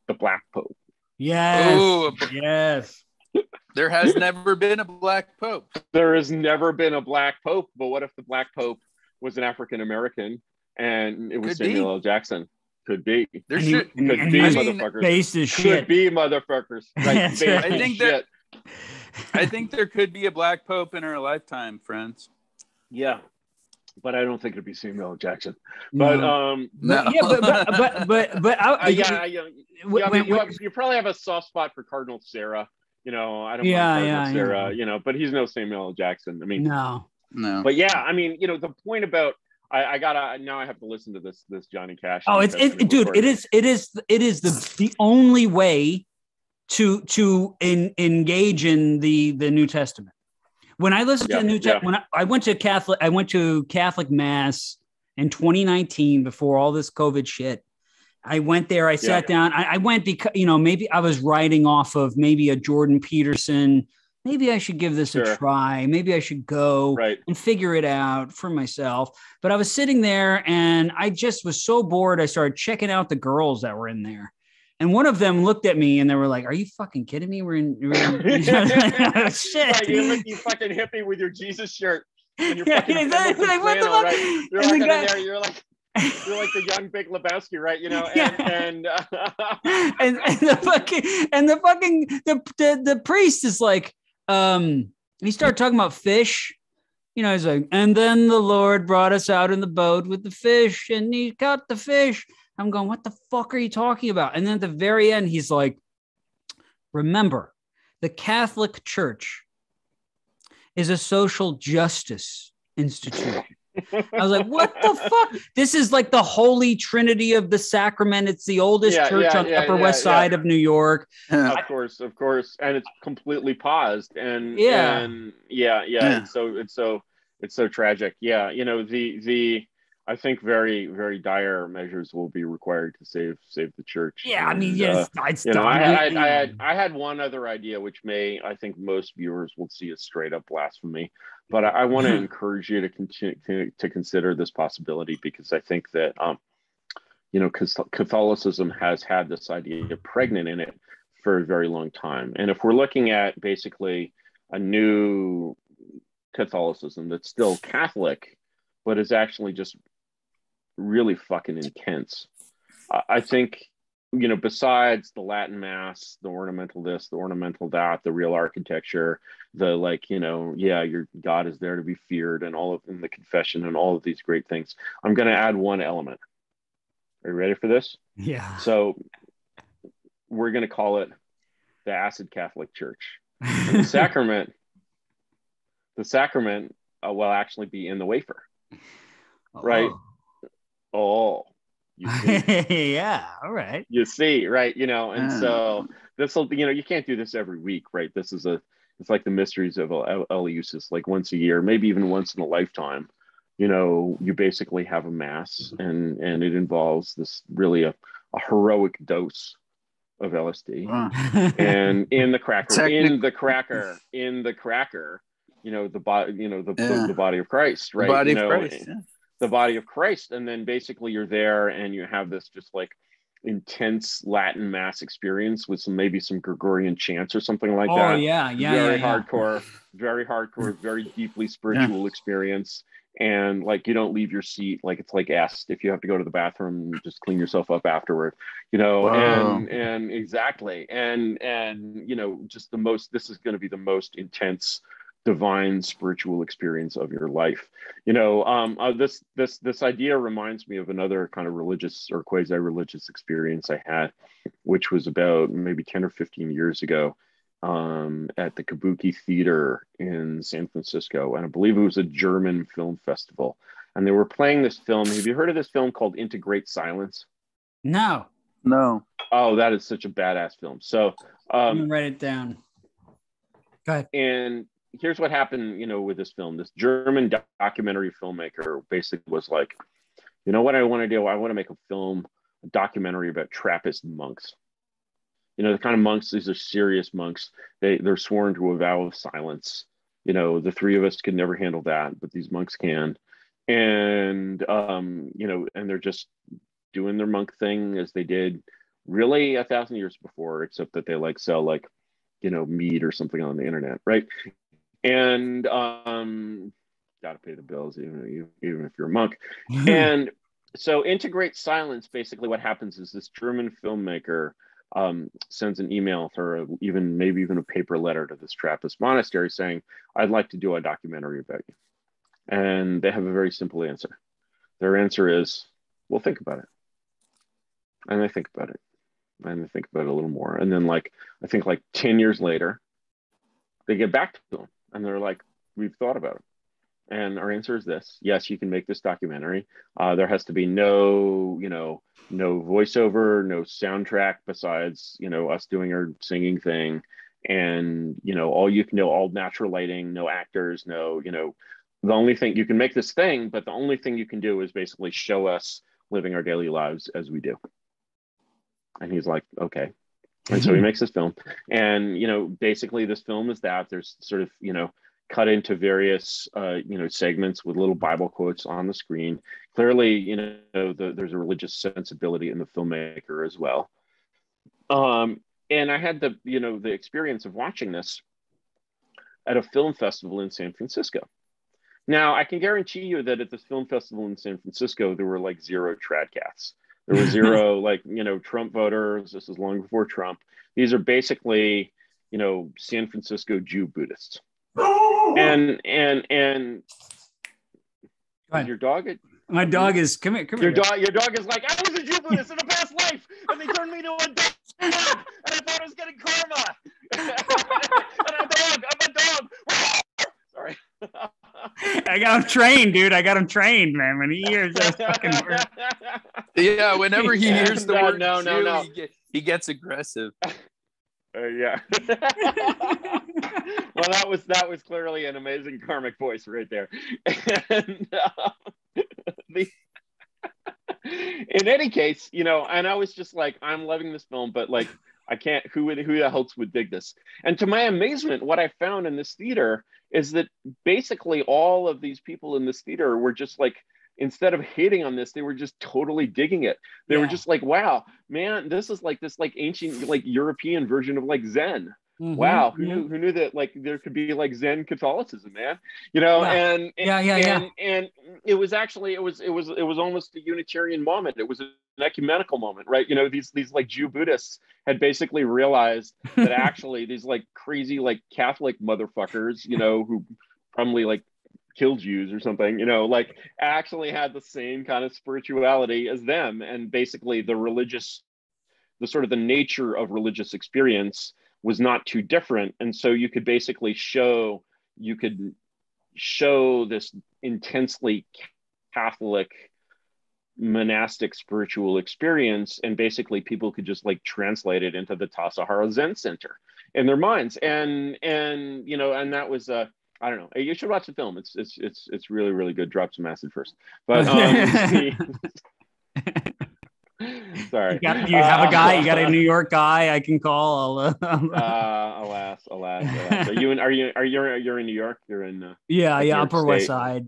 The Black Pope. Yes. Ooh, yes. There has never been a Black Pope. There has never been a Black Pope, but what if the Black Pope was an African American and it was Samuel L. Jackson? Could be. There should be motherfuckers. Based as shit. Could be motherfuckers. Right. I think there could be a Black Pope in our lifetime, friends. Yeah. But I don't think it'd be Samuel L. Jackson. No. But you probably have a soft spot for Cardinal Syrah. You know, I don't mind Cardinal Syrah, you know, but he's no Samuel L. Jackson. I mean, no. But yeah, I mean, you know, the point about now I have to listen to this Johnny Cash. Oh, it is the only way to engage in the New Testament. When I listened to the New Testament, when I went to Catholic Mass in 2019 before all this COVID shit. I went there. I sat down. I went because, you know, maybe I was writing off of maybe a Jordan Peterson. Maybe I should give this a try. Maybe I should go and figure it out for myself. But I was sitting there and I just was so bored. I started checking out the girls that were in there. And one of them looked at me and they were like, "Are you fucking kidding me? We're in oh, shit. Right, you fucking hippie with your Jesus shirt. And you're fucking exactly. Like, what the fuck? Right? You're like in there, you're like the young Big Lebowski, right? You know, and the priest is like, he started talking about fish. You know, he's like, and then the Lord brought us out in the boat with the fish, and he caught the fish. I'm going, what the fuck are you talking about? And then at the very end, he's like, remember, the Catholic Church is a social justice institution. I was like, what the fuck? This is like the Holy Trinity of the Sacrament. It's the oldest church on the Upper West Side of New York. Of course. And it's completely paused. And it's so tragic. Yeah. You know, I think very, very dire measures will be required to save the church. Yeah, I mean, it's you know, I had one other idea, which I think most viewers will see as straight up blasphemy, but I want to encourage you to continue to consider this possibility, because I think that you know, Catholicism has had this idea pregnant in it for a very long time, and if we're looking at basically a new Catholicism that's still Catholic, but is actually just really fucking intense. I think, you know, besides the Latin Mass, the ornamental this, the ornamental that, the real architecture, the like, you know, your God is there to be feared, and all of in the confession and all of these great things. I'm going to add one element. Are you ready for this? Yeah. So we're going to call it the Acid Catholic Church. And the sacrament will actually be in the wafer. Right. Oh, you see. Yeah. All right. You see, right. You know, and so this will, you know, you can't do this every week, right? It's like the mysteries of Eleusis, like once a year, maybe even once in a lifetime. You know, you basically have a mass, and it involves this really a heroic dose of LSD. And in the cracker, you know, the body of Christ, right? The body of Christ. The body of Christ. And then basically you're there and you have this just like intense Latin mass experience with maybe some Gregorian chants or something like Oh that. yeah, yeah, Very yeah. hardcore, very deeply spiritual experience. And like, you don't leave your seat. Like, it's like asked if you have to go to the bathroom, just clean yourself up afterward, you know. Whoa. And exactly. And you know, just this is going to be the most intense divine spiritual experience of your life, you know. This idea reminds me of another kind of religious or quasi-religious experience I had, which was about maybe 10 or 15 years ago, at the Kabuki Theater in San Francisco, and I believe it was a German film festival, and they were playing this film. Have you heard of this film called Into Great Silence? No. Oh, that is such a badass film. So I'm gonna write it down. Go ahead. And here's what happened, you know, with this film. This German documentary filmmaker basically was like, you know what I want to do? I want to make a documentary about Trappist monks. You know, the kind of monks, these are serious monks. They're sworn to a vow of silence. You know, the three of us could never handle that, but these monks can. And, you know, and they're just doing their monk thing as they did really 1,000 years before, except that they like sell like, you know, meat or something on the internet, right? And gotta pay the bills even if you're a monk. And so Into Great Silence, basically what happens is this German filmmaker sends an email or maybe even a paper letter to this Trappist monastery saying, I'd like to do a documentary about you. And they have a very simple answer. Their answer is, well, think about it. And they think about it. And they think about it a little more. And then I think 10 years later, they get back to them. And they're like, we've thought about it. And our answer is this: yes, you can make this documentary. There has to be no voiceover, no soundtrack besides, you know, us doing our singing thing. And, you know, all natural lighting, no actors, no, you know, the only thing you can make this thing, but the only thing you can do is basically show us living our daily lives as we do. And he's like, okay. And so he makes this film, and, you know, basically this film is that there's sort of, you know, cut into various, you know, segments with little Bible quotes on the screen. Clearly, you know, there's a religious sensibility in the filmmaker as well. And I had the experience of watching this at a film festival in San Francisco. Now, I can guarantee you that at this film festival in San Francisco, there were like zero trad cats. There were zero, like, you know, Trump voters. This is long before Trump. These are basically, you know, San Francisco Jew Buddhists. And your dog? My dog is come here. Your dog is like, I was a Jew Buddhist in a past life, and they turned me to a dog, and I thought I was getting karma. And I'm a dog. Sorry. I got him trained, dude. I got him trained, man. When he hears that fucking word. Yeah, whenever he hears the word no. He gets aggressive. Yeah. Well, that was clearly an amazing karmic voice right there. And, in any case, you know, and I was just like, I'm loving this film, but like, I can't. Who else would dig this? And to my amazement, what I found in this theater is that basically all of these people in this theater were just like, instead of hating on this, they were just totally digging it. They were just like, wow, man, this is like this like ancient like European version of like Zen. Mm-hmm, wow, who knew that like there could be like Zen Catholicism, man? You know, and it was actually it was almost a Unitarian moment. It was an ecumenical moment, right? You know, these like Jew Buddhists had basically realized that actually these like crazy like Catholic motherfuckers, you know, who probably like kill Jews or something, you know, like actually had the same kind of spirituality as them. And basically the sort of the nature of religious experience was not too different. And so you could basically show this intensely Catholic monastic spiritual experience, and basically people could just like translate it into the Tassajara Zen Center in their minds. And you know, and that was I don't know. You should watch the film. It's really, really good. Drop some acid first. But sorry. You have a guy. You got a New York guy I can call. Alas. Are you in New York? You're in yeah, Upper West Side.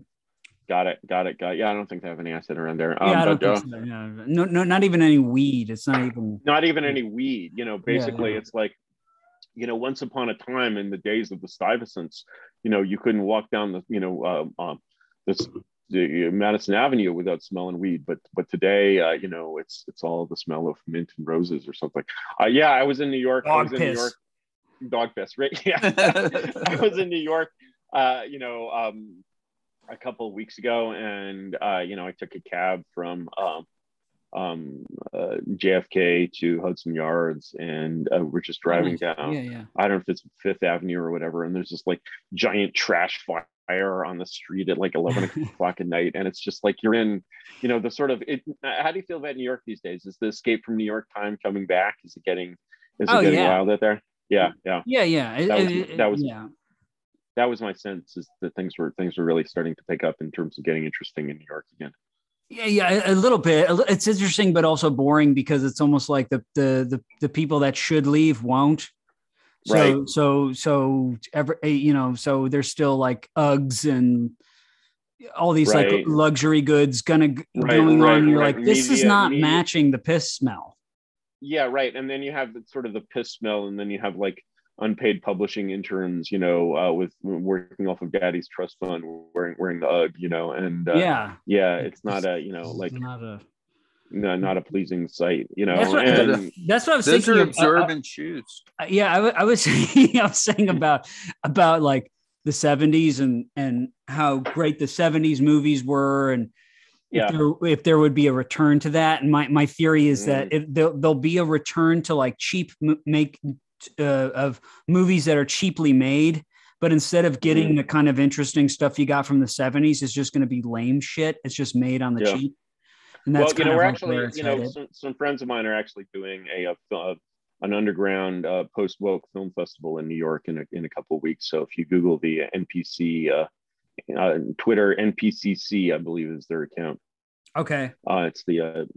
Got it. Yeah, I don't think they have any acid around there. Yeah, I don't But think so. Yeah. No, not even any weed. It's not even. not even any weed. Basically, Yeah. it's like, once upon a time in the days of the Stuyvesants, you couldn't walk down this the Madison Avenue without smelling weed. But today, it's all the smell of mint and roses or something. Yeah, I was in New York. Dog piss. Dog piss, right? Yeah, I was in New York. A couple of weeks ago, and I took a cab from JFK to Hudson Yards, and we're just driving down. Yeah. I don't know if it's Fifth Avenue or whatever, and there's this like giant trash fire on the street at like 11 o'clock at night, and it's just like you're in, the sort of it. How do you feel about New York these days? Is the Escape from New York time coming back? Is it getting wild out there? Yeah. That was my sense, is that things were really starting to pick up in terms of getting interesting in New York again. Yeah, a little bit. It's interesting, but also boring, because it's almost like the people that should leave won't. So, right. So there's still like Uggs and all these right. like luxury goods going on. You're like, this is not matching the piss smell. Yeah, right. And then you have sort of the piss smell, and then you have like unpaid publishing interns, with working off of daddy's trust fund, wearing the UGG, and it's not not a pleasing sight, That's what I was those thinking. Are absorbent shoes. I was saying about like the 70s and how great the 70s movies were, and if there would be a return to that. And my theory is that there'll be a return to like cheap of movies that are cheaply made, but instead of getting the kind of interesting stuff you got from the 70s, it's just going to be lame shit. It's just made on the cheap. And that's we're actually, some friends of mine are actually doing an underground post-woke film festival in New York in a couple of weeks. So if you Google the NPC Twitter, NPCC, I believe is their account. Okay. It's the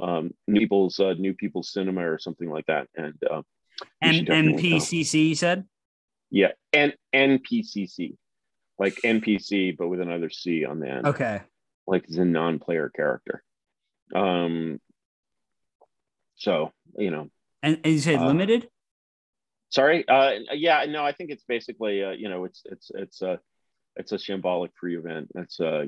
New People's Cinema or something like that. And NPCC, you said? Yeah, and NPCC, like NPC, but with another C on the end. Okay. Like it's a non-player character. So, And you said limited? Sorry. Yeah, no, I think it's basically, it's a shambolic free event. It's, I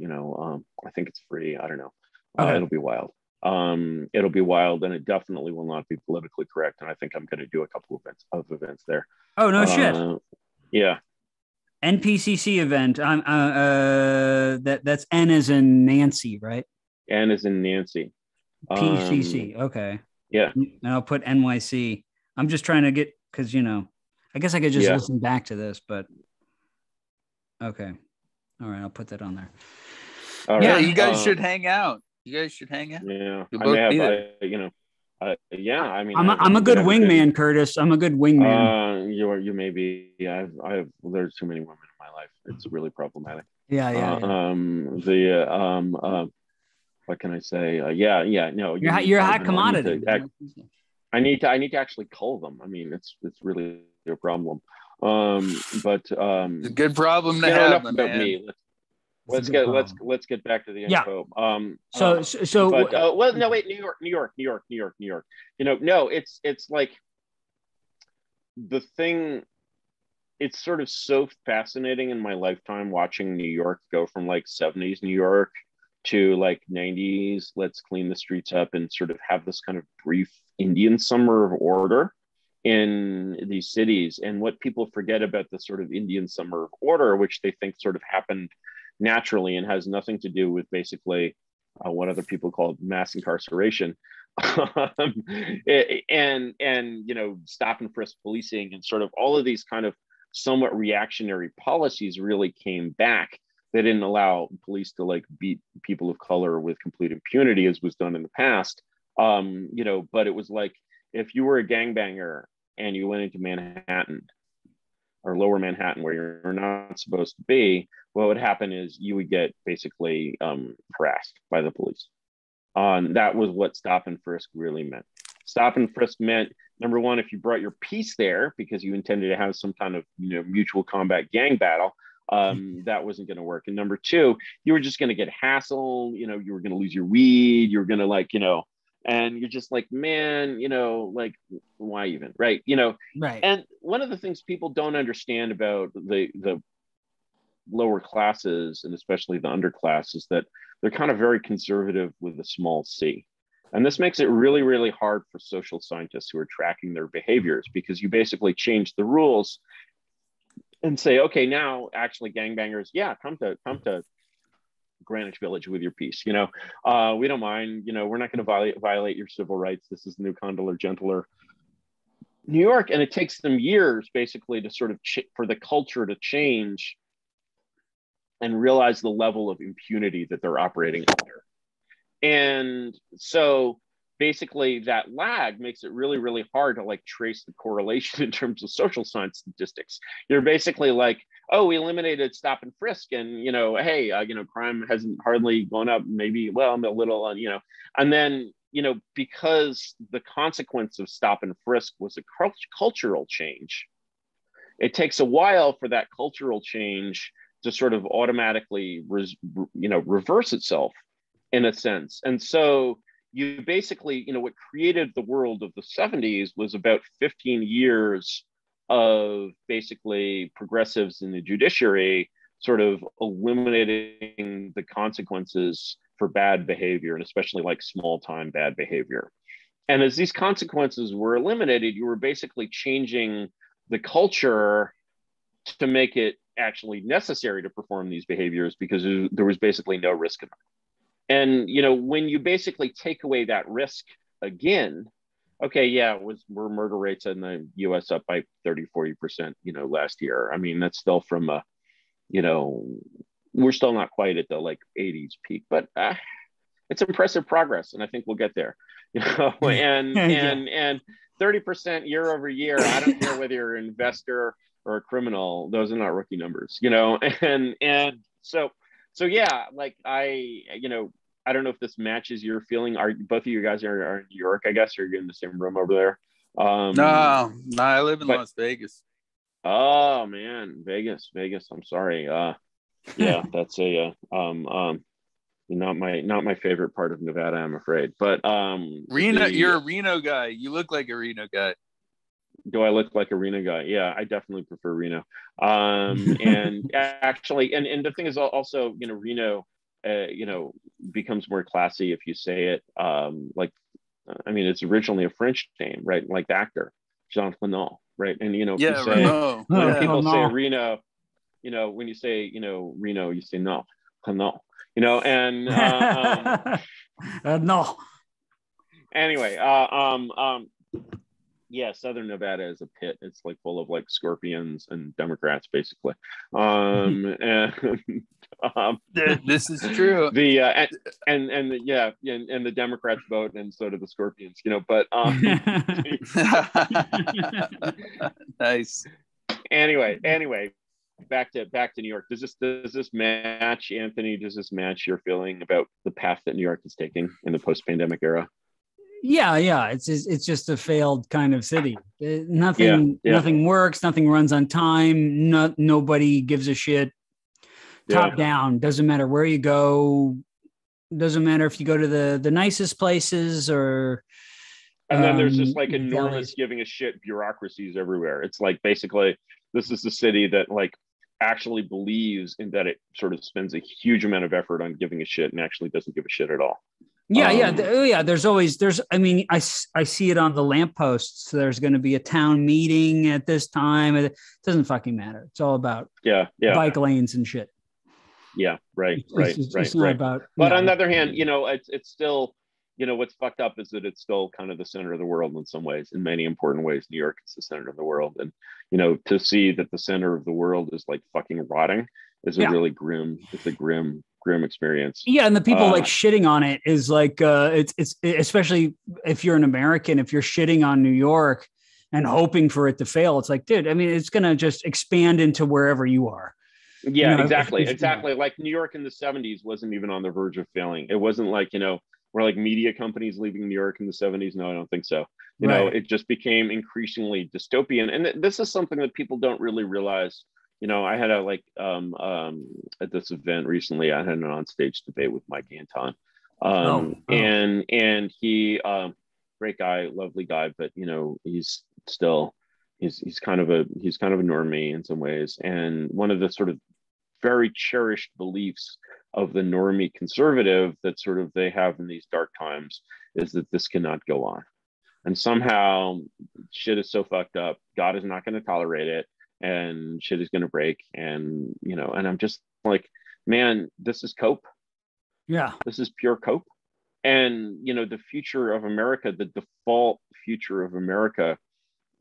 think it's free. I don't know. Okay. It'll be wild. It'll be wild, and it definitely will not be politically correct. And I think I'm going to do a couple of events there. Oh, no shit. Yeah. NPCC event. That's N as in Nancy, right? N as in Nancy. PCC. Okay. Yeah. And I'll put NYC. I'm just trying to get, because I guess I could just listen back to this, but okay. All right, I'll put that on there. All yeah, right. you guys should hang out. Yeah. I mean, I'm a good wingman, Curtis. I'm a good wingman. You may be. There's too many women in my life. It's really problematic. Yeah. What can I say? No. You're a hot commodity. I need to actually cull them. I mean, it's really a problem. It's a good problem to have, enough about me. Let's get back to the info. No, wait, New York. No, it's like the thing. It's sort of so fascinating in my lifetime watching New York go from like 70s New York to like 90s, let's clean the streets up, and sort of have this kind of brief Indian summer of order in these cities. And what people forget about the sort of Indian summer of order, which they think sort of happened naturally and has nothing to do with basically what other people call mass incarceration, and stop and frisk policing, and sort of all of these kind of somewhat reactionary policies really came back. They didn't allow police to like beat people of color with complete impunity, as was done in the past. But it was like, if you were a gangbanger and you went into Manhattan or lower Manhattan, where you're not supposed to be, what would happen is you would get basically harassed by the police. That was what stop and frisk really meant. Stop and frisk meant, number one, if you brought your piece there because you intended to have some kind of mutual combat gang battle, That wasn't going to work. And number two, you were just going to get hassled, you know, you were going to lose your weed, you were going to like, you know, and you're just like, man, you know, like, why even, right? You know, Right. And one of the things people don't understand about the lower classes, and especially the underclass, is that they're kind of very conservative with a small c. And this makes it really, really hard for social scientists who are tracking their behaviors, because you basically change the rules and say, okay, now actually gangbangers, yeah, come to Greenwich Village with your piece. You know, we don't mind. You know, we're not going to violate your civil rights. This is new condoler gentler New York, and it takes them years basically to sort of for the culture to change and realize the level of impunity that they're operating under. And so basically that lag makes it really, really hard to like trace the correlation in terms of social science statistics. You're basically like, oh, we eliminated stop and frisk, and, you know, hey, you know, crime hasn't hardly gone up, maybe, well, a little, you know, and then, you know, because the consequence of stop and frisk was a cultural change, it takes a while for that cultural change to sort of automatically, you know, reverse itself in a sense. And so you basically, you know, what created the world of the 70s was about 15 years of basically progressives in the judiciary sort of eliminating the consequences for bad behavior, and especially like small time bad behavior. And as these consequences were eliminated, you were basically changing the culture to make it actually necessary to perform these behaviors, because there was basically no risk in them. And, you know, when you basically take away that risk again, okay, yeah, were murder rates in the US up by 30-40%, you know, last year. I mean, that's still from a, you know, we're still not quite at the like 80s peak, but it's impressive progress, and I think we'll get there. You know, and 30% year over year. I don't care whether you're an investor or a criminal; those are not rookie numbers. You know, and so yeah, like you know, I don't know if this matches your feeling. Are both of you guys are in New York? I guess you're in the same room over there. No, I live in Las Vegas. Oh man, Vegas. I'm sorry. Yeah, that's a not my favorite part of Nevada, I'm afraid. But Reno, you're a Reno guy. You look like a Reno guy. Do I look like a Reno guy? Yeah, I definitely prefer Reno. And actually, and the thing is also, you know, Reno, you know, becomes more classy if you say it like, I mean, it's originally a French name, right? Like the actor Jean Reno, right? And you know, if you say when people say Reno, you know, when you say, you know, Reno, you say no, you know, and no. Anyway, yeah, Southern Nevada is a pit. It's like full of like scorpions and Democrats, basically. And this is true. The and the Democrats vote, and so do the scorpions, you know. But nice. Anyway, back to New York. Does this match, Anthony? Does this match your feeling about the path that New York is taking in the post-pandemic era? Yeah. It's just a failed kind of city. Nothing works. Nothing runs on time. Nobody gives a shit. Top down. Doesn't matter where you go. Doesn't matter if you go to the nicest places or. And then there's just like enormous giving a shit bureaucracies everywhere. It's like basically this is the city that like actually believes in that it sort of spends a huge amount of effort on giving a shit and actually doesn't give a shit at all. Yeah. I mean, I see it on the lampposts. There's going to be a town meeting at this time. It doesn't fucking matter. It's all about bike lanes and shit. Yeah, right. It's not about. But on the other hand, you know, it's still, you know, what's fucked up is that it's still kind of the center of the world in some ways. In many important ways, New York is the center of the world, and you know, to see that the center of the world is like fucking rotting is a really grim experience. Yeah, and the people like shitting on it is like it's especially if you're an American, if you're shitting on New York and hoping for it to fail, it's like, dude, I mean, it's gonna just expand into wherever you are. Yeah, you know, exactly. Like New York in the 70s wasn't even on the verge of failing. It wasn't like, you know, were like media companies leaving New York in the 70s. No, I don't think so. You know, it just became increasingly dystopian. And this is something that people don't really realize. I had a at this event recently, I had an on-stage debate with Mike Anton. And he great guy, lovely guy, but he's still he's kind of a normie in some ways. And one of the sort of very cherished beliefs of the normie conservative that sort of they have in these dark times is that this cannot go on. And somehow shit is so fucked up, God is not going to tolerate it, and shit is going to break. And, and I'm just like, man, this is cope. Yeah. This is pure cope. And, the future of America, the default future of America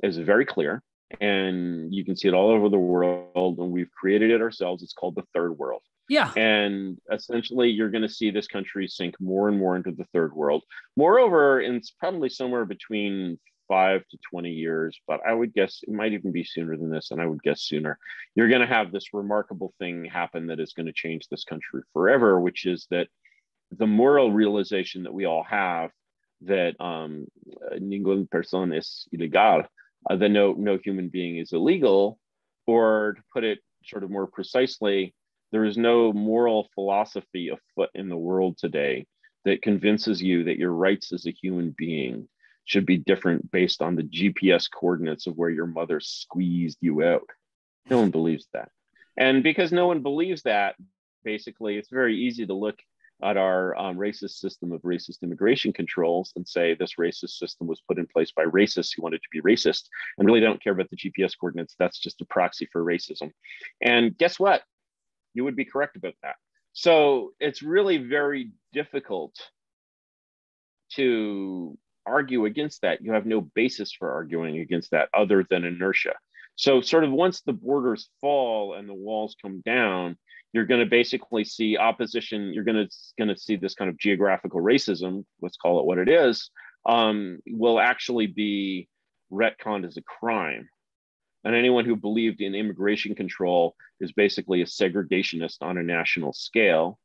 is very clear. And you can see it all over the world. And we've created it ourselves. It's called the third world. Yeah. And essentially, you're going to see this country sink more and more into the third world. Moreover, and it's probably somewhere between 5 to 20 years, but I would guess it might even be sooner than this. And I would guess sooner. You're going to have this remarkable thing happen that is going to change this country forever, which is that the moral realization that we all have that ningún persona es ilegal, that no human being is illegal, or to put it sort of more precisely, there is no moral philosophy afoot in the world today that convinces you that your rights as a human being should be different based on the GPS coordinates of where your mother squeezed you out. No one believes that. And because no one believes that, basically, it's very easy to look at our racist system of racist immigration controls and say this racist system was put in place by racists who wanted to be racist and really don't care about the GPS coordinates. That's just a proxy for racism. And guess what? You would be correct about that. So it's really very difficult to argue against that. You have no basis for arguing against that other than inertia. So sort of once the borders fall and the walls come down, you're going to basically see opposition. You're going to see this kind of geographical racism, let's call it what it is, will actually be retconned as a crime. And anyone who believed in immigration control is basically a segregationist on a national scale.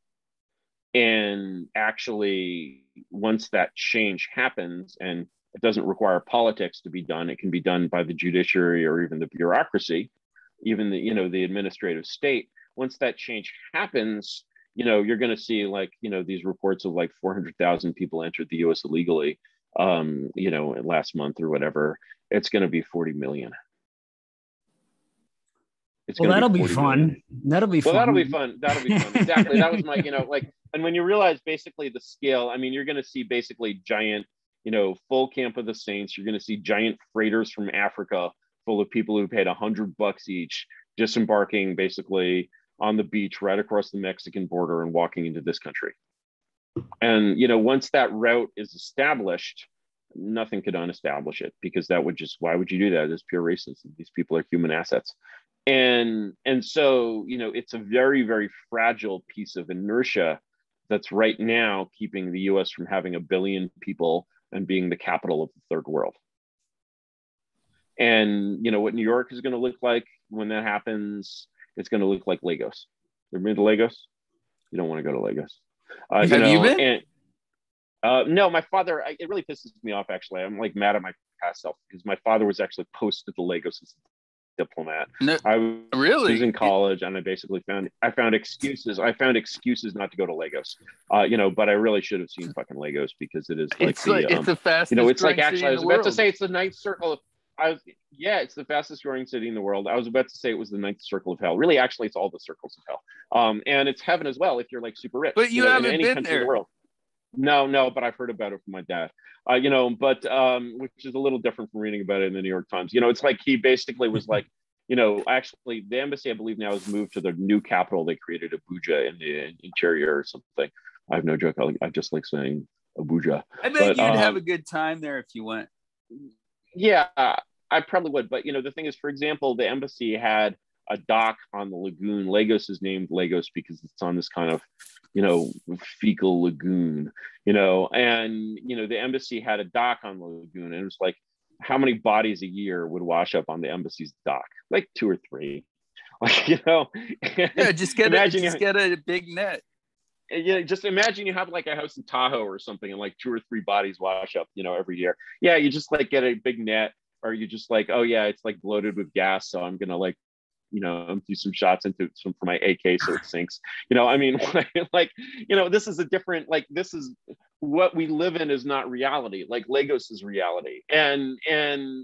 And actually, once that change happens, and it doesn't require politics to be done, it can be done by the judiciary or even the bureaucracy, even the administrative state. Once that change happens, you're going to see these reports of 400,000 people entered the U.S. illegally, last month or whatever. It's going to be 40 million. That'll be fun. That'll be fun. That'll be fun. Exactly. That was my, and when you realize basically the scale, I mean, you're going to see basically giant, full Camp of the Saints. You're going to see giant freighters from Africa full of people who paid $100 each, disembarking basically on the beach right across the Mexican border and walking into this country. And, once that route is established, nothing could unestablish it, because that would why would you do that? It's pure racism. These people are human assets. And so, it's a very, very fragile piece of inertia that's right now keeping the US from having 1 billion people and being the capital of the third world. And, what New York is going to look like when that happens, it's going to look like Lagos. Ever been to Lagos? You don't want to go to Lagos. Have you been? No, my father, it really pisses me off, actually. I'm mad at my past self because my father was actually posted to Lagos as a diplomat. No, I really? was in college and I found excuses not to go to Lagos. But I really should have seen fucking Lagos, because it is it's the fastest it's like, actually, I was about to say it's the ninth circle of, it's the fastest growing city in the world. I was about to say it was the ninth circle of hell. Really, actually, it's all the circles of hell. And it's heaven as well if you're super rich. But you haven't in any been country there. in the world. No, but I've heard about it from my dad. Which is a little different from reading about it in the New York Times. It's like he basically was actually the embassy, I believe, now has moved to the new capital they created, Abuja, in the interior or something. I have no joke. I just like saying Abuja. I bet you'd have a good time there if you went. Yeah, I probably would. But, the thing is, for example, the embassy had a dock on the lagoon. Lagos is named Lagos because it's on this kind of, fecal lagoon, and, the embassy had a dock on the lagoon. And it was like, how many bodies a year would wash up on the embassy's dock? 2 or 3. Yeah, just get a big net. Yeah, just imagine you have a house in Tahoe or something, and 2 or 3 bodies wash up, every year. Yeah, you just get a big net, or you just oh yeah, it's bloated with gas, so I'm gonna empty some shots into some for my AK so it sinks. I mean, like, this is a different, like, this is what we live in is not reality. Like Lagos is reality. And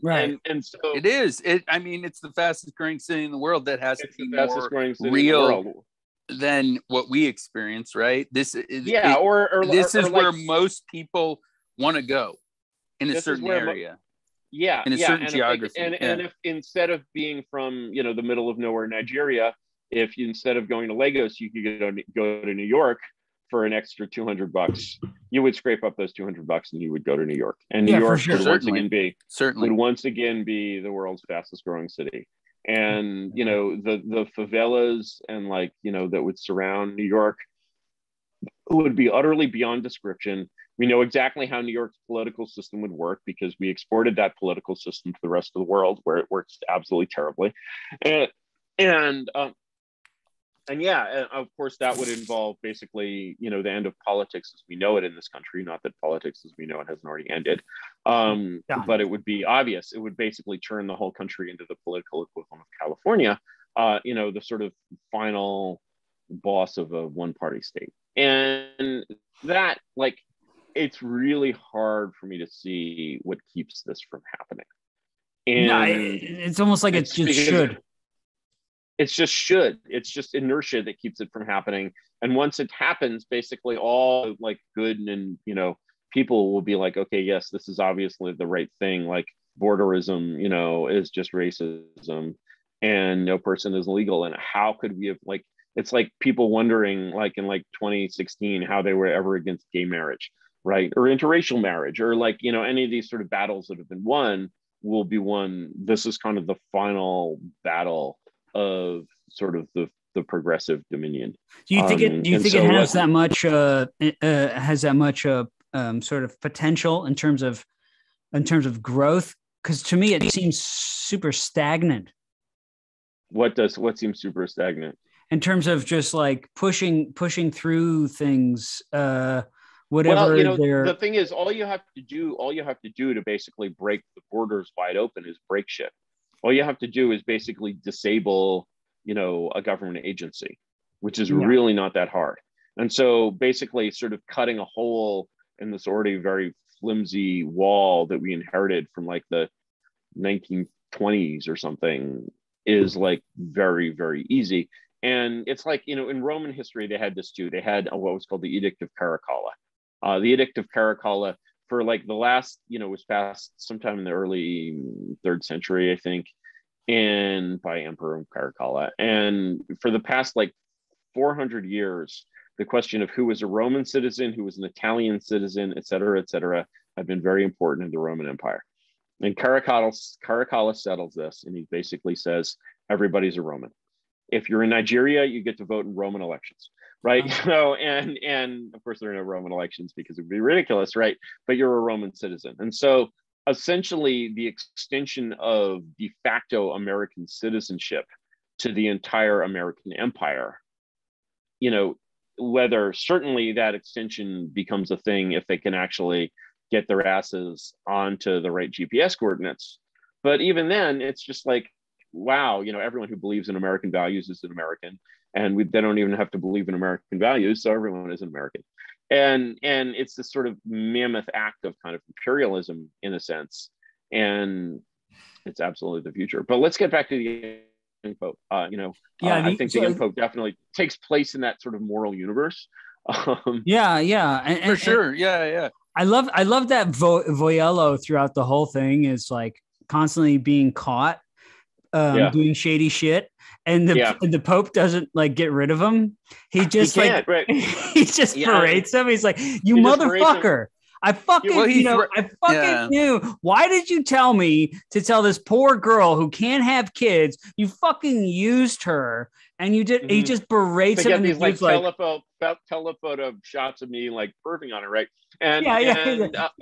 Right. and so it is. I mean, it's the fastest growing city in the world that has to be the fastest more growing city real in the world. Than what we experience, right? This is where like, most people want to go in a certain area. In a certain geography. And if instead of being from the middle of nowhere, Nigeria, if you, instead of going to Lagos, you could go to New York for an extra $200, you would scrape up those $200 and you would go to New York. And New York sure. would once again be the world's fastest growing city. And the favelas and that would surround New York would be utterly beyond description. We know exactly how New York's political system would work because we exported that political system to the rest of the world, where it works absolutely terribly. And of course, that would involve basically, the end of politics as we know it in this country. Not that politics as we know it hasn't already ended, but it would be obvious. It would basically turn the whole country into the political equivalent of California, the sort of final boss of a one-party state. And that, like, it's really hard for me to see what keeps this from happening. And it's almost like it just should. It's just inertia that keeps it from happening. And once it happens, basically all like good and people will be like, okay, yes, this is obviously the right thing. Like borderism, is just racism, and no person is legal. And how could we have, like, it's like people wondering, like in 2016, how they were ever against gay marriage, right? Or interracial marriage, or any of these sort of battles that have been won will be won. This is kind of the final battle of sort of the progressive dominion. Do you think it has that much sort of potential in terms of growth? Because to me it seems super stagnant. What seems super stagnant? In terms of just like pushing through things, whatever. Well, the thing is, all you have to do to basically break the borders wide open is break shit. All you have to do is basically disable, a government agency, which is really not that hard. And so basically sort of cutting a hole in this already very flimsy wall that we inherited from like the 1920s or something is like very, very easy. And it's like, in Roman history, they had this too. They had what was called the Edict of Caracalla. The Edict of Caracalla for like the last, was passed sometime in the early 3rd century, I think, and by Emperor Caracalla. And for the past like 400 years, the question of who was a Roman citizen, who was an Italian citizen, et cetera, have been very important in the Roman Empire. And Caracalla settles this, and he basically says, everybody's a Roman. If you're in Nigeria, you get to vote in Roman elections, right? And of course there are no Roman elections because it would be ridiculous, right? But you're a Roman citizen. And so essentially the extension of de facto American citizenship to the entire American empire, whether certainly that extension becomes a thing if they can actually get their asses onto the right GPS coordinates. But even then, it's just like, wow, everyone who believes in American values is an American, and they don't even have to believe in American values, so everyone is an American. And it's this sort of mammoth act of kind of imperialism in a sense, and it's absolutely the future. But let's get back to the young pope. I think the young pope definitely takes place in that sort of moral universe. And, for sure, yeah. I love that Voyello throughout the whole thing is like constantly being caught doing shady shit, and the Pope doesn't like get rid of him. He just he just berates him. He's like, "You motherfucker! I fucking knew. Why did you tell me to tell this poor girl who can't have kids? You fucking used her, and you did." Mm-hmm. He just berates him. And these like telephoto shots of me like perving on it, right? And you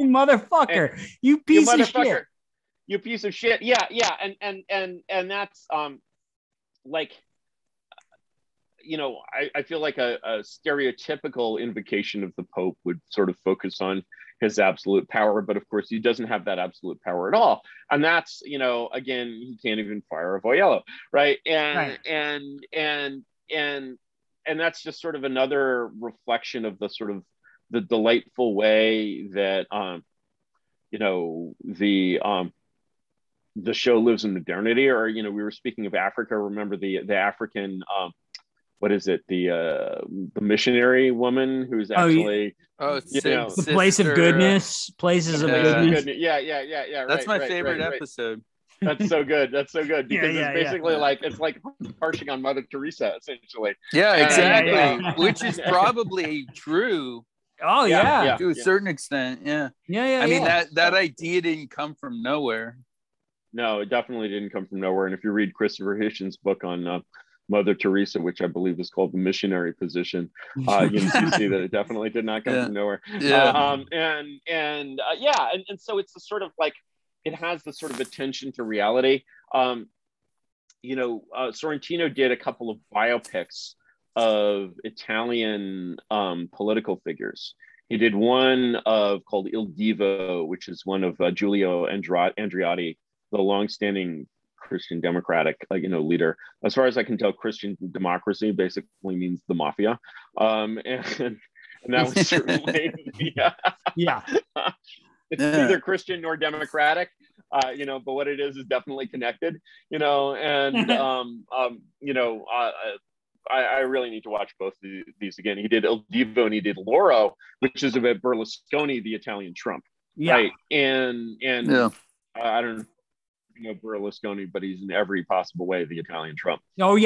motherfucker, you piece of shit. You piece of shit. Yeah. And that's like, I feel like a stereotypical invocation of the Pope would sort of focus on his absolute power, but of course he doesn't have that absolute power at all. And that's, again, he can't even fire a Voyello, right? And that's just sort of another reflection of the sort of the delightful way that the show lives in modernity. Or we were speaking of Africa. Remember the African what is it, the missionary woman who's actually the place of goodness, places of goodness. Yeah. That's my favorite episode. That's so good. That's so good, because it's basically like, it's like harshing on Mother Teresa, essentially. Yeah, exactly. Which is probably true. Oh yeah, to a certain extent. Yeah. I mean, that idea didn't come from nowhere. No, it definitely didn't come from nowhere. And if you read Christopher Hitchens' book on Mother Teresa, which I believe is called The Missionary Position, you see that it definitely did not come from nowhere. And so it's the sort of like, it has the sort of attention to reality. Sorrentino did a couple of biopics of Italian political figures. He did one called Il Divo, which is one of Giulio Andreotti, the longstanding Christian Democratic, leader. As far as I can tell, Christian democracy basically means the mafia, and that was certainly it's neither Christian nor democratic, but what it is definitely connected, I really need to watch both of these again. He did Il Divo and he did Loro, which is about Berlusconi, the Italian Trump, right? And I don't know Berlusconi, but he's in every possible way the Italian Trump. And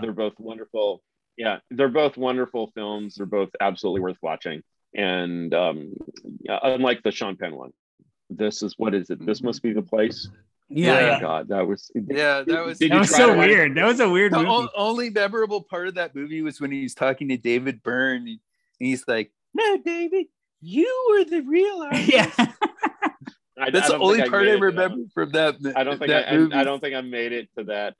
they're both wonderful. Yeah, they're both wonderful films. They're both absolutely worth watching. And unlike the Sean Penn one, this is, what is it? This Must Be the Place. God, that was so weird. That was a weird movie. The only memorable part of that movie was when he's talking to David Byrne. And he's like, "No, David, you were the real artist." That's the only part I remember from that. I don't think I made it to that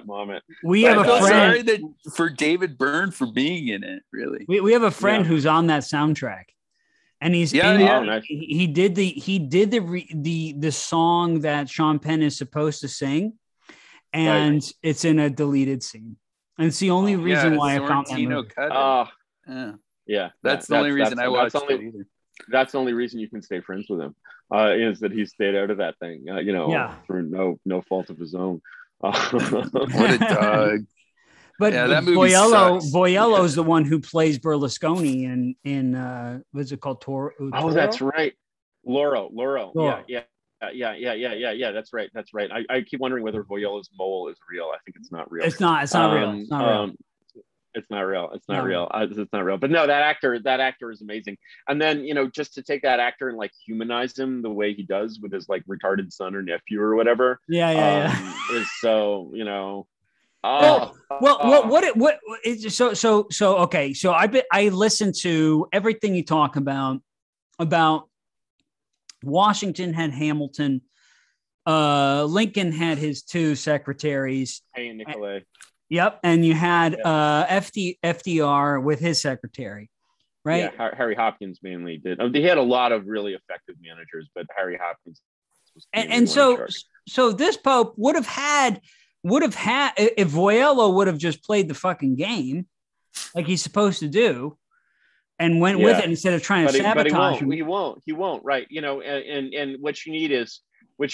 moment. We have a friend for David Byrne for being in it. Really, we have a friend who's on that soundtrack, and he did the song that Sean Penn is supposed to sing, and it's in a deleted scene, and it's the only reason why I found that movie. That's the only reason I watched it either. That's the only reason you can stay friends with him, is that he stayed out of that thing, through no fault of his own. What a dog. But Voyello is the one who plays Berlusconi in what's it called? Toro? Oh, that's right. Loro. Yeah. That's right. I keep wondering whether Voyello's mole is real. I think it's not real. It's not real. It's not real. It's not real. But no, that actor is amazing. And then, just to take that actor and like humanize him the way he does with his like retarded son or nephew or whatever. Is so, okay. So I listened to everything you talk about Washington had Hamilton, Lincoln had his two secretaries. Hey, Nicolay. Yep, and you had FDR with his secretary, right? Yeah, Harry Hopkins mainly did. They had a lot of really effective managers, but Harry Hopkins was so this Pope would have had if Voyello would have just played the fucking game like he's supposed to do, and went with it instead of trying to sabotage him. He won't. Right? And what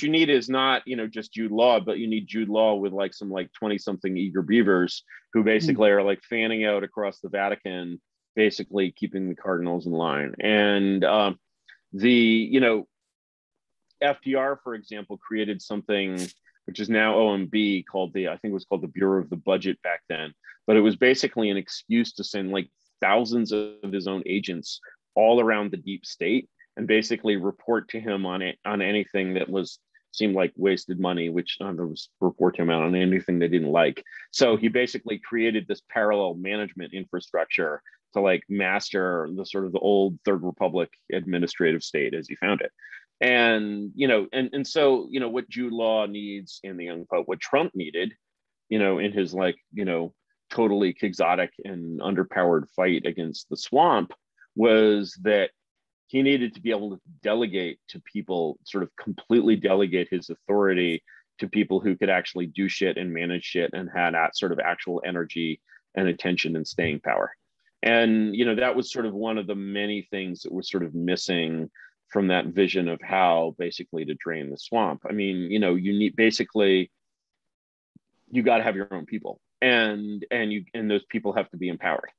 you need is not, just Jude Law, but you need Jude Law with like some like 20-something eager beavers who basically are like fanning out across the Vatican, basically keeping the cardinals in line. And FDR, for example, created something which is now OMB called I think it was called the Bureau of the Budget back then. But it was basically an excuse to send like thousands of his own agents all around the deep state and basically report to him on anything that seemed like wasted money, which was report him out on anything they didn't like. So he basically created this parallel management infrastructure to like master the sort of the old Third Republic administrative state as he found it. And, so, what Jude Law needs in the Young Pope, what Trump needed, in his like, totally quixotic and underpowered fight against the swamp was that he needed to be able to delegate to people, sort of completely delegate his authority to people who could actually do shit and manage shit and had that sort of actual energy and attention and staying power. And, you know, that was sort of one of the many things that was sort of missing from that vision of how basically to drain the swamp. I mean, you know, you need basically, you got to have your own people, and those people have to be empowered.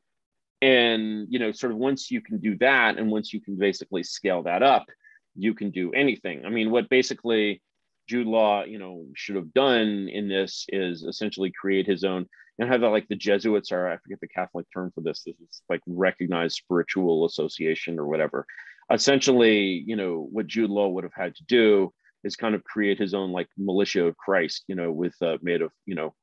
And, you know, sort of once you can do that, and once you can basically scale that up, you can do anything. I mean, what basically Jude Law, you know, should have done in this is essentially create his own, and have that, like the Jesuits are, I forget the Catholic term for this. This is like recognized spiritual association or whatever. Essentially, you know, what Jude Law would have had to do is kind of create his own like militia of Christ, you know, with made of, you know,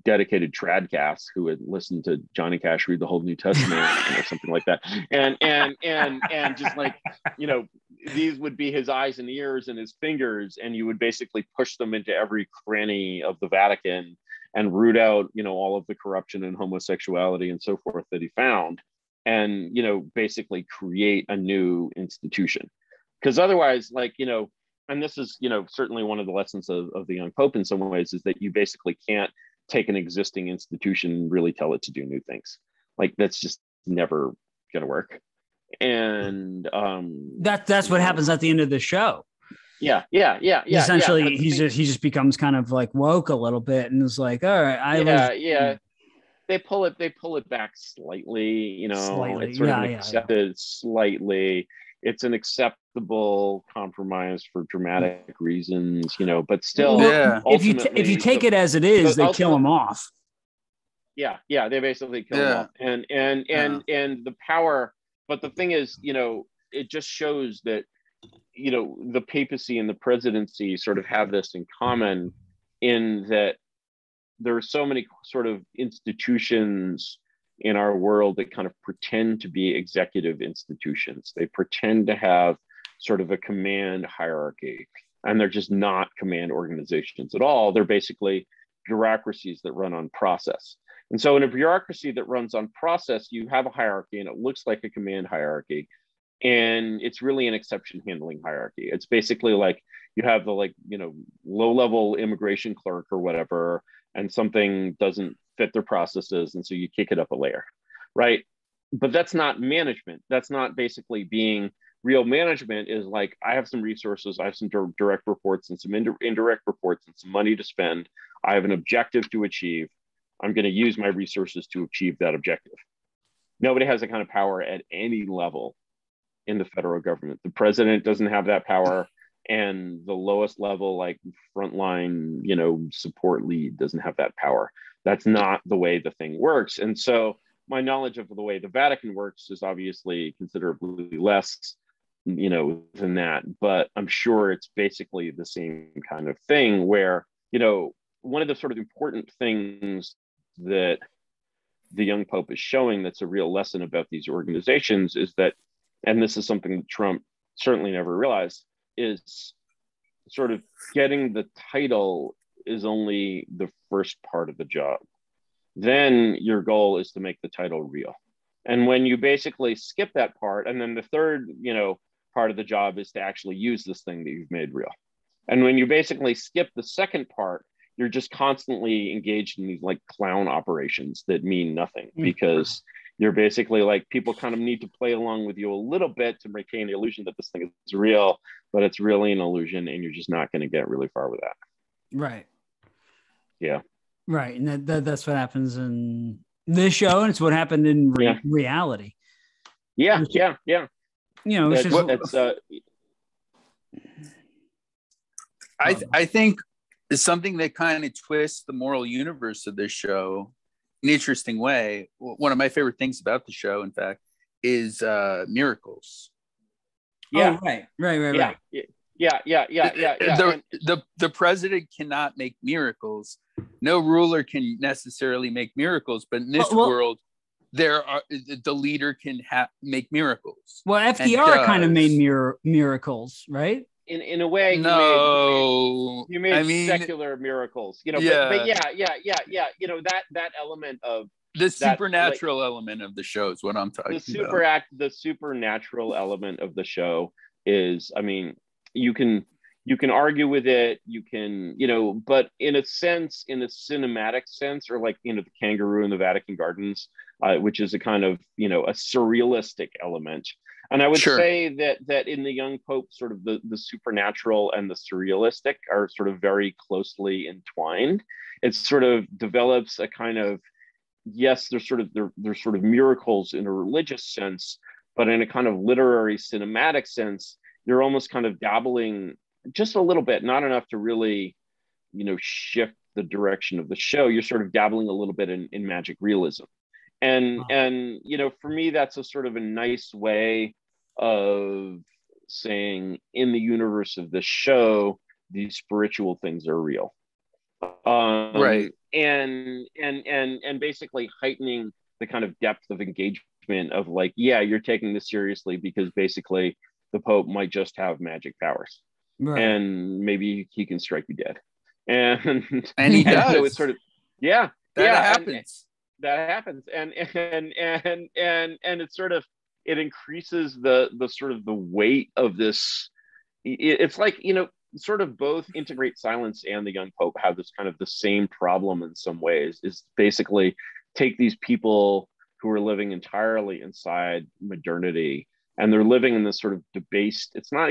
dedicated tradcasts who had listened to Johnny Cash read the whole New Testament or something like that, and just like, you know, these would be his eyes and ears and his fingers, and you would basically push them into every cranny of the Vatican and root out, you know, all of the corruption and homosexuality and so forth that he found, and, you know, basically create a new institution. Because otherwise, like, you know, and this is, you know, certainly one of the lessons of the young Pope in some ways, is that you basically can't take an existing institution and really tell it to do new things. Like, that's just never going to work. And that's what happens at the end of the show. Yeah. Essentially, he just becomes kind of like woke a little bit, and is like, all right, They pull it back slightly, you know. Slightly. It's sort of accepted slightly. It's an acceptable compromise for dramatic reasons, you know, but still, if you take it as it is, they kill him off. Yeah, they basically kill him off. And the power, but the thing is, you know, it just shows that, you know, the papacy and the presidency sort of have this in common, in that there are so many sort of institutions in our world that kind of pretend to be executive institutions. They pretend to have sort of a command hierarchy, and they're just not command organizations at all. They're basically bureaucracies that run on process. And so in a bureaucracy that runs on process, you have a hierarchy, and it looks like a command hierarchy. And it's really an exception handling hierarchy. It's basically like you have the, like, you know, low-level immigration clerk or whatever, and something doesn't fit their processes, and so you kick it up a layer, right? But that's not management. That's not basically being real management. Is like, I have some resources, I have some direct reports and some indirect reports and some money to spend. I have an objective to achieve. I'm going to use my resources to achieve that objective. Nobody has that kind of power at any level in the federal government. The president doesn't have that power, and the lowest level, like frontline, you know, support lead doesn't have that power. That's not the way the thing works. And so my knowledge of the way the Vatican works is obviously considerably less, you know, than that, but I'm sure it's basically the same kind of thing, where, you know, one of the sort of important things that the young Pope is showing that's a real lesson about these organizations is that, and this is something that Trump certainly never realized, is sort of getting the title is only the first part of the job. Then your goal is to make the title real. And when you basically skip that part, and then the third, you know, part of the job is to actually use this thing that you've made real. And when you basically skip the second part, you're just constantly engaged in these like clown operations that mean nothing, because you're basically like, people kind of need to play along with you a little bit to maintain the illusion that this thing is real, but it's really an illusion, and you're just not going to get really far with that. Right. Yeah. Right. And that's what happens in this show, and it's what happened in reality. Yeah. You know, I think it's something that kind of twists the moral universe of this show in an interesting way. One of my favorite things about the show, in fact, is miracles. Yeah. Oh, right. Yeah. The president cannot make miracles. No ruler can necessarily make miracles, but in this world, the leader can make miracles. Well, FDR kind of made miracles, right? In a way, no, you made secular miracles, you know. But yeah, you know, that element of The supernatural element of the show is what I'm talking about. The supernatural element of the show is, I mean, you can argue with it, you can, but in a sense, in a cinematic sense, or like, the kangaroo in the Vatican Gardens, which is a kind of, a surrealistic element. And I would say that in the young Pope, sort of the supernatural and the surrealistic are sort of very closely entwined. It sort of develops a kind of, yes, they're sort of miracles in a religious sense, but in a kind of literary cinematic sense, you're almost kind of dabbling just a little bit, not enough to really, shift the direction of the show. You're sort of dabbling a little bit in magic realism. And for me, that's a sort of a nice way of saying, in the universe of the show, these spiritual things are real. Right. And basically heightening the kind of depth of engagement of like, yeah, you're taking this seriously because basically the Pope might just have magic powers, right, and maybe he can strike you dead, and he does. So it's sort of that happens. That happens, and it's sort of, it increases the sort of the weight of this. It's like, sort of both Integrate Silence and the Young Pope have this kind of the same problem in some ways, is basically take these people who are living entirely inside modernity, and they're living in this sort of debased, it's not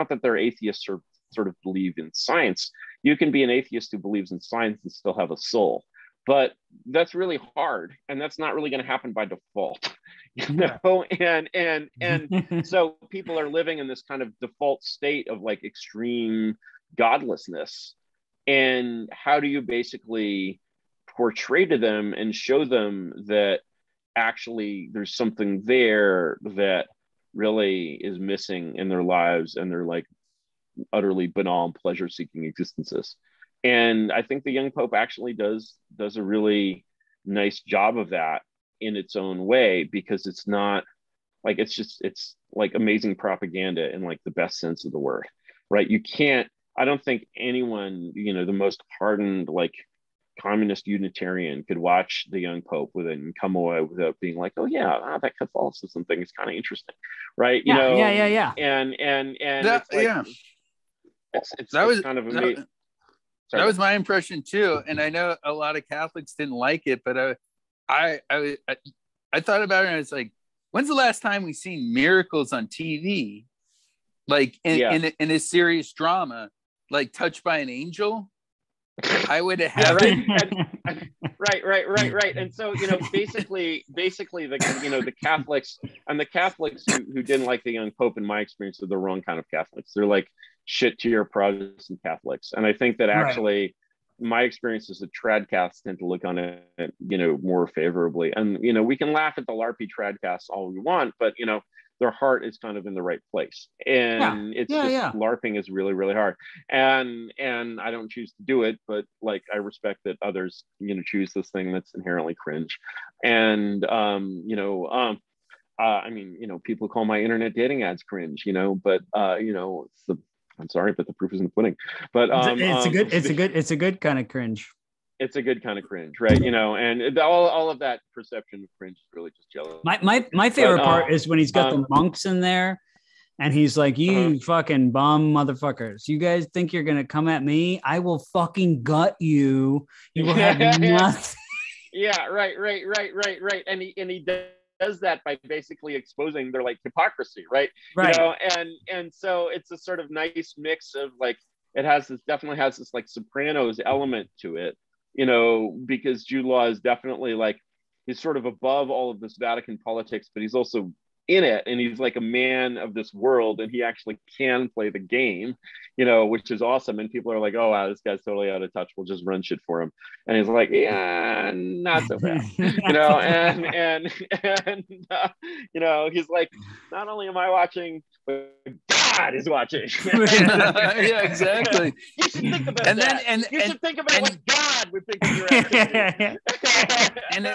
that they're atheists or sort of believe in science. You can be an atheist who believes in science and still have a soul, but that's really hard, and that's not really going to happen by default. And so people are living in this kind of default state of like extreme godlessness, and how do you basically portray to them and show them that actually there's something there that really is missing in their lives, and they're like utterly banal pleasure-seeking existences. And I think the Young Pope actually does a really nice job of that in its own way, because it's not like, it's like amazing propaganda in like the best sense of the word, right? I don't think anyone, the most hardened like communist Unitarian could watch the Young Pope and come away without being like, oh yeah, that Catholicism thing is kind of interesting, right? Yeah. And that, it's like, it's kind of amazing. That was my impression too, and I know a lot of Catholics didn't like it, but I thought about it, and it's like, when's the last time we've seen miracles on TV, like in a serious drama, like Touched by an Angel? I would have right. And so, basically the Catholics who didn't like the Young Pope, in my experience, are the wrong kind of Catholics. They're like shit-tier Protestant Catholics. And I think that actually my experience is that trad casts tend to look on it, more favorably. And, we can laugh at the LARPy trad casts all we want, but, their heart is kind of in the right place. And LARPing is really, really hard. And I don't choose to do it, but like, I respect that others, choose this thing that's inherently cringe. And, people call my internet dating ads cringe, but, I'm sorry, but the proof is in the pudding. But it's a good kind of cringe. It's a good kind of cringe, right? And all of that perception of cringe is really just jealous. My favorite part is when he's got the monks in there, and he's like, "You fucking bum motherfuckers! You guys think you're gonna come at me? I will fucking gut you. You will have nothing." Yeah, right. And he does that by basically exposing their like hypocrisy, right? And so it's a sort of nice mix of like, definitely has this like Sopranos element to it, because Jude Law is definitely like, he's sort of above all of this Vatican politics, but he's also in it, and he's like a man of this world, and he actually can play the game, which is awesome. And people are like, oh wow, this guy's totally out of touch, we'll just run shit for him. And he's like, yeah, not so bad. He's like, not only am I watching, but God is watching. Yeah, exactly. You should think about that. You should think about what God would think of your activity. And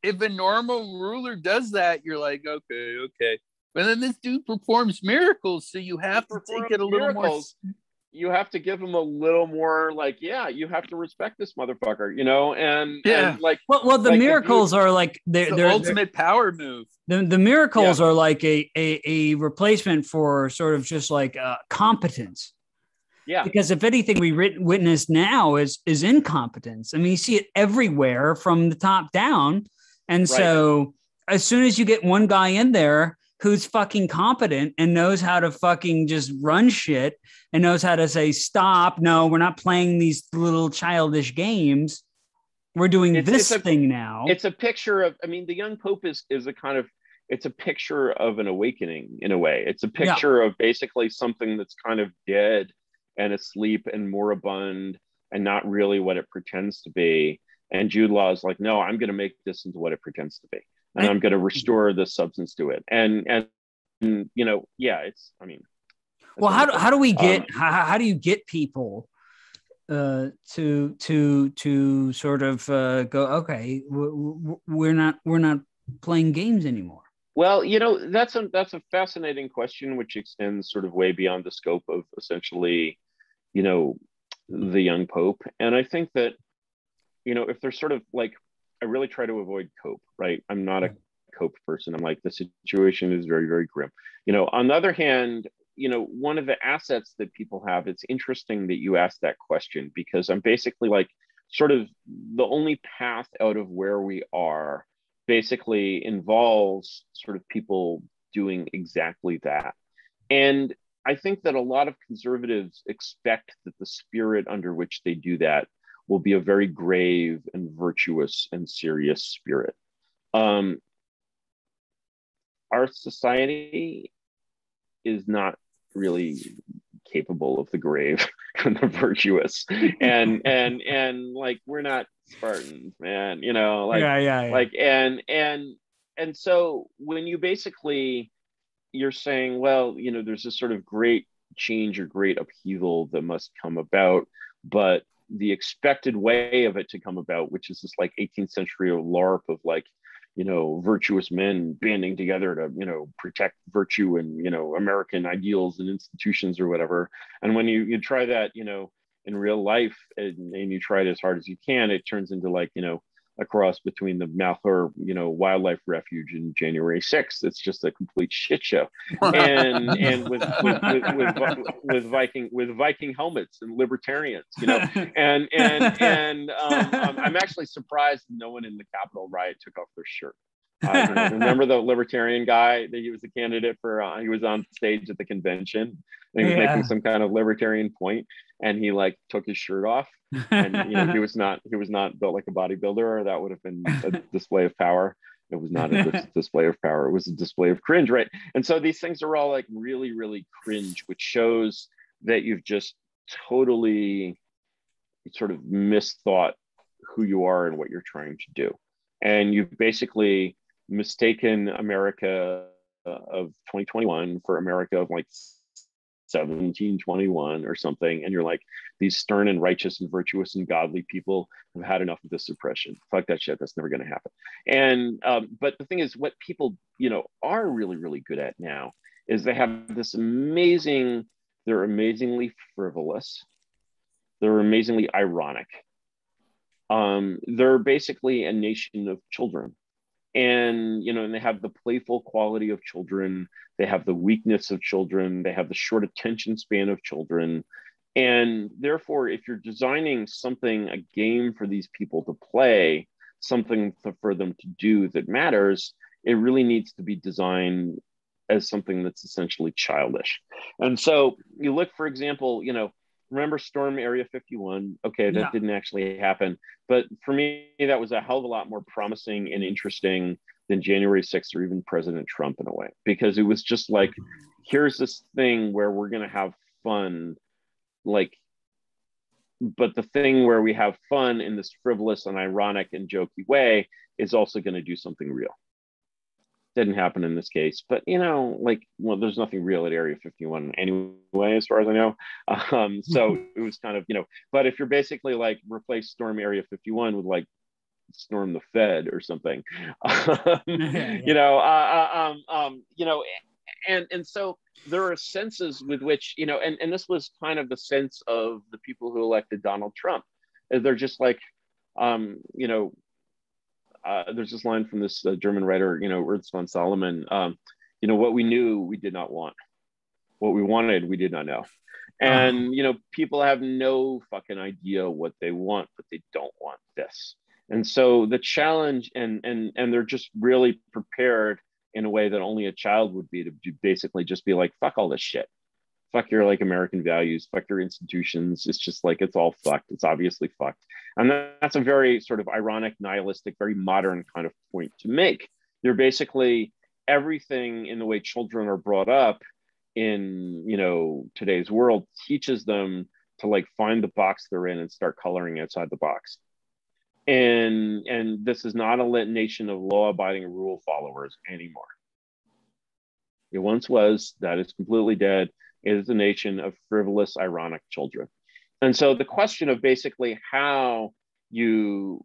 if a normal ruler does that, you're like, okay. But then this dude performs miracles, so you have to take it a little more. you have to give them a little more, like, yeah, you have to respect this motherfucker, you know, and like, well, the like miracles are like they're ultimate power move. The miracles are like a replacement for sort of just like competence. Yeah. Because if anything we witness now is incompetence. I mean, you see it everywhere from the top down. And so as soon as you get one guy in there who's fucking competent and knows how to fucking just run shit and knows how to say, stop, no, we're not playing these little childish games. We're doing this thing now. It's a picture of, I mean, the young Pope is a kind of, it's a picture of an awakening in a way. It's a picture of basically something that's kind of dead and asleep and moribund and not really what it pretends to be. And Jude Law is like, no, I'm going to make this into what it pretends to be. And I'm going to restore the substance to it. And you know, yeah, it's, I mean. Well, how do we get, how do you get people to sort of go, okay, we're not playing games anymore? Well, you know, that's a fascinating question, which extends sort of way beyond the scope of essentially, you know, the young Pope. And I think that, you know, if they're sort of like, I really try to avoid cope, right? I'm not a cope person. I'm like, the situation is very, very grim. You know, on the other hand, you know, one of the assets that people have, it's interesting that you asked that question, because I'm basically like, sort of the only path out of where we are basically involves sort of people doing exactly that. And I think that a lot of conservatives expect that the spirit under which they do that will be a very grave and virtuous and serious spirit. Our society is not really capable of the grave and the virtuous, and like, we're not Spartans, man, you know, like, like, and so when you basically, you're saying, well, you know, there's this sort of great change or great upheaval that must come about, but the expected way of it to come about, which is this like 18th century LARP of like, you know, virtuous men banding together to, you know, protect virtue and, you know, American ideals and institutions or whatever. And when you try that, you know, in real life, and you try it as hard as you can, it turns into like, you know, a cross between the Malheur, you know, wildlife refuge and January 6th. It's just a complete shit show. And with Viking helmets and libertarians, you know, and I'm actually surprised no one in the Capitol riot took off their shirt. Remember the libertarian guy that he was a candidate for? He was on stage at the convention and he was making some kind of libertarian point, and he like took his shirt off, and you know, he was not built like a bodybuilder. That would have been a display of power. It was not a display of power. It was a display of cringe, right? And so these things are all like really, really cringe, which shows that you've just totally sort of misthought who you are and what you're trying to do, and you've basically mistaken America of 2021 for America of like 1721 or something, and you're like, these stern and righteous and virtuous and godly people have had enough of this suppression. Fuck that shit. That's never going to happen. And but the thing is, what people, you know, are really, really good at now is they have this amazing, they're amazingly frivolous, they're amazingly ironic. They're basically a nation of children. And, you know, and they have the playful quality of children. They have the weakness of children. They have the short attention span of children. And therefore, if you're designing something, a game for these people to play, something for them to do that matters, it really needs to be designed as something that's essentially childish. And so you look, for example, you know, remember Storm Area 51? Okay, that didn't actually happen. But for me, that was a hell of a lot more promising and interesting than January 6th or even President Trump in a way, because it was just like, here's this thing where we're going to have fun, like, but the thing where we have fun in this frivolous and ironic and jokey way is also going to do something real. Didn't happen in this case, but you know, like, well, there's nothing real at Area 51 anyway, as far as I know. So it was kind of, you know, but if you're basically like replace Storm Area 51 with like Storm the Fed or something, you know, and so there are senses with which, you know, and this was kind of the sense of the people who elected Donald Trump. They're just like, you know, there's this line from this German writer, you know, Ernst von Salomon, you know, what we knew we did not want, what we wanted we did not know. And you know, people have no fucking idea what they want, but they don't want this. And so the challenge, and they're just really prepared in a way that only a child would be, to basically just be like, fuck all this shit. Fuck your like American values, fuck your institutions. It's just like, it's all fucked. It's obviously fucked. And that's a very sort of ironic, nihilistic, very modern kind of point to make. You're basically, everything in the way children are brought up in, you know, today's world teaches them to like find the box they're in and start coloring outside the box. And this is not a nation of law-abiding rule followers anymore. It once was. That is completely dead. It is a nation of frivolous, ironic children. And so the question of basically how you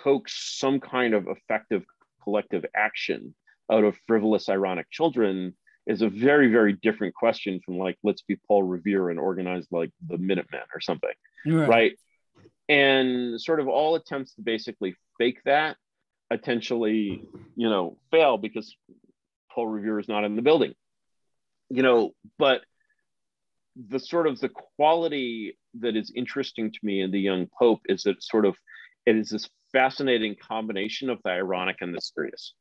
coax some kind of effective collective action out of frivolous, ironic children is a very, very different question from like, let's be Paul Revere and organize like the Minutemen or something, right? And sort of all attempts to basically fake that potentially, you know, fail because Paul Revere is not in the building, you know. But the sort of the quality that is interesting to me in the young Pope is that sort of, it is this fascinating combination of the ironic and the serious.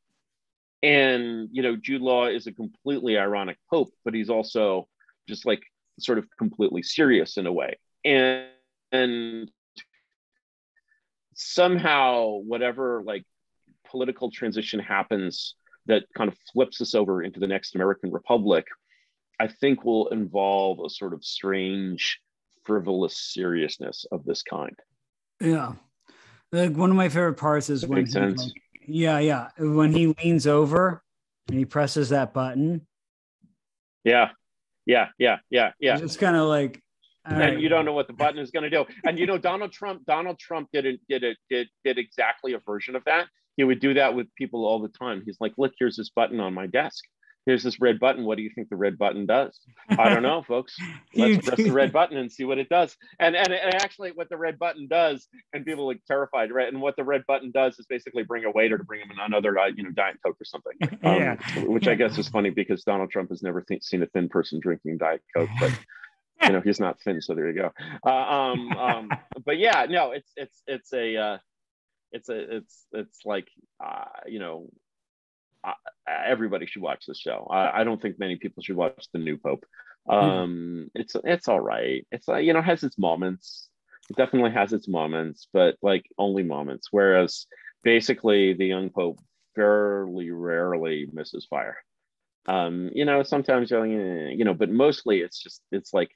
And, you know, Jude Law is a completely ironic Pope, but he's also just like sort of completely serious in a way. And somehow, whatever like political transition happens that kind of flips us over into the next American Republic, I think will involve a sort of strange, frivolous seriousness of this kind. Yeah. Like one of my favorite parts is when he, like, yeah, when he leans over and he presses that button. Yeah. It's kind of like, and right, you don't know what the button is going to do. And you know, Donald Trump did exactly a version of that. He would do that with people all the time. He's like, look, here's this button on my desk. Here's this red button. What do you think the red button does? I don't know, folks. Let's press the red button and see what it does. And actually what the red button does, and people are like terrified, right? And what the red button does is basically bring a waiter to bring him another, you know, Diet Coke or something. Which I guess is funny because Donald Trump has never seen a thin person drinking Diet Coke, but you know, he's not thin, so there you go. But yeah, no, it's like, you know, everybody should watch this show. I don't think many people should watch the new Pope. It's all right. It's you know, has its moments. It definitely has its moments, but like only moments. Whereas basically the young Pope fairly rarely misses fire. You know, sometimes you're like, you know, but mostly it's like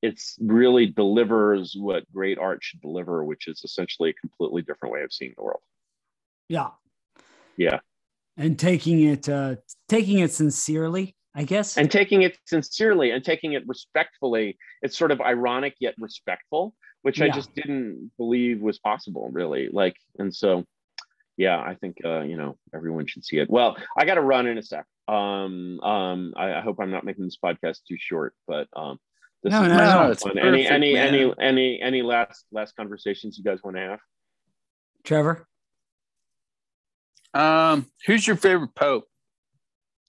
it's really delivers what great art should deliver, which is essentially a completely different way of seeing the world. Yeah. And taking it sincerely, I guess. And taking it sincerely and taking it respectfully. It's sort of ironic yet respectful, which I just didn't believe was possible, really. Like, and so, yeah, I think you know, everyone should see it. Well, I got to run in a sec. I hope I'm not making this podcast too short, but this is fun. Perfect, any last conversations you guys want to have? Trevor? Who's your favorite Pope?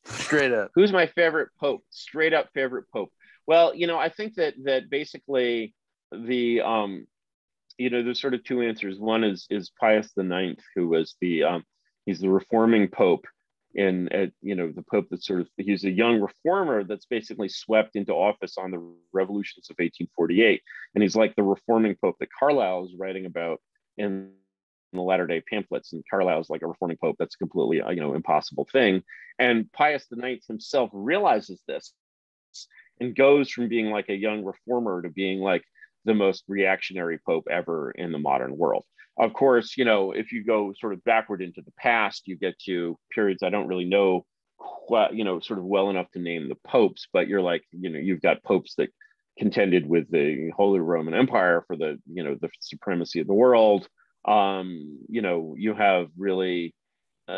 Straight up. Who's my favorite Pope? Straight up favorite Pope. Well, you know, I think that basically the you know, there's sort of two answers. One is Pius IX, who was he's the reforming Pope, and you know, the Pope that sort of, he's a young reformer that's basically swept into office on the revolutions of 1848, and he's like the reforming Pope that Carlyle is writing about in the Latter-day pamphlets. And Carlyle is like a reforming Pope. That's a completely you know, impossible thing. And Pius IX himself realizes this and goes from being like a young reformer to being like the most reactionary Pope ever in the modern world. Of course, you know, if you go sort of backward into the past, you get to periods I don't really know, you know, sort of well enough to name the popes, but you're like, you know, you've got popes that contended with the Holy Roman Empire for the, you know, the supremacy of the world. You know, you have really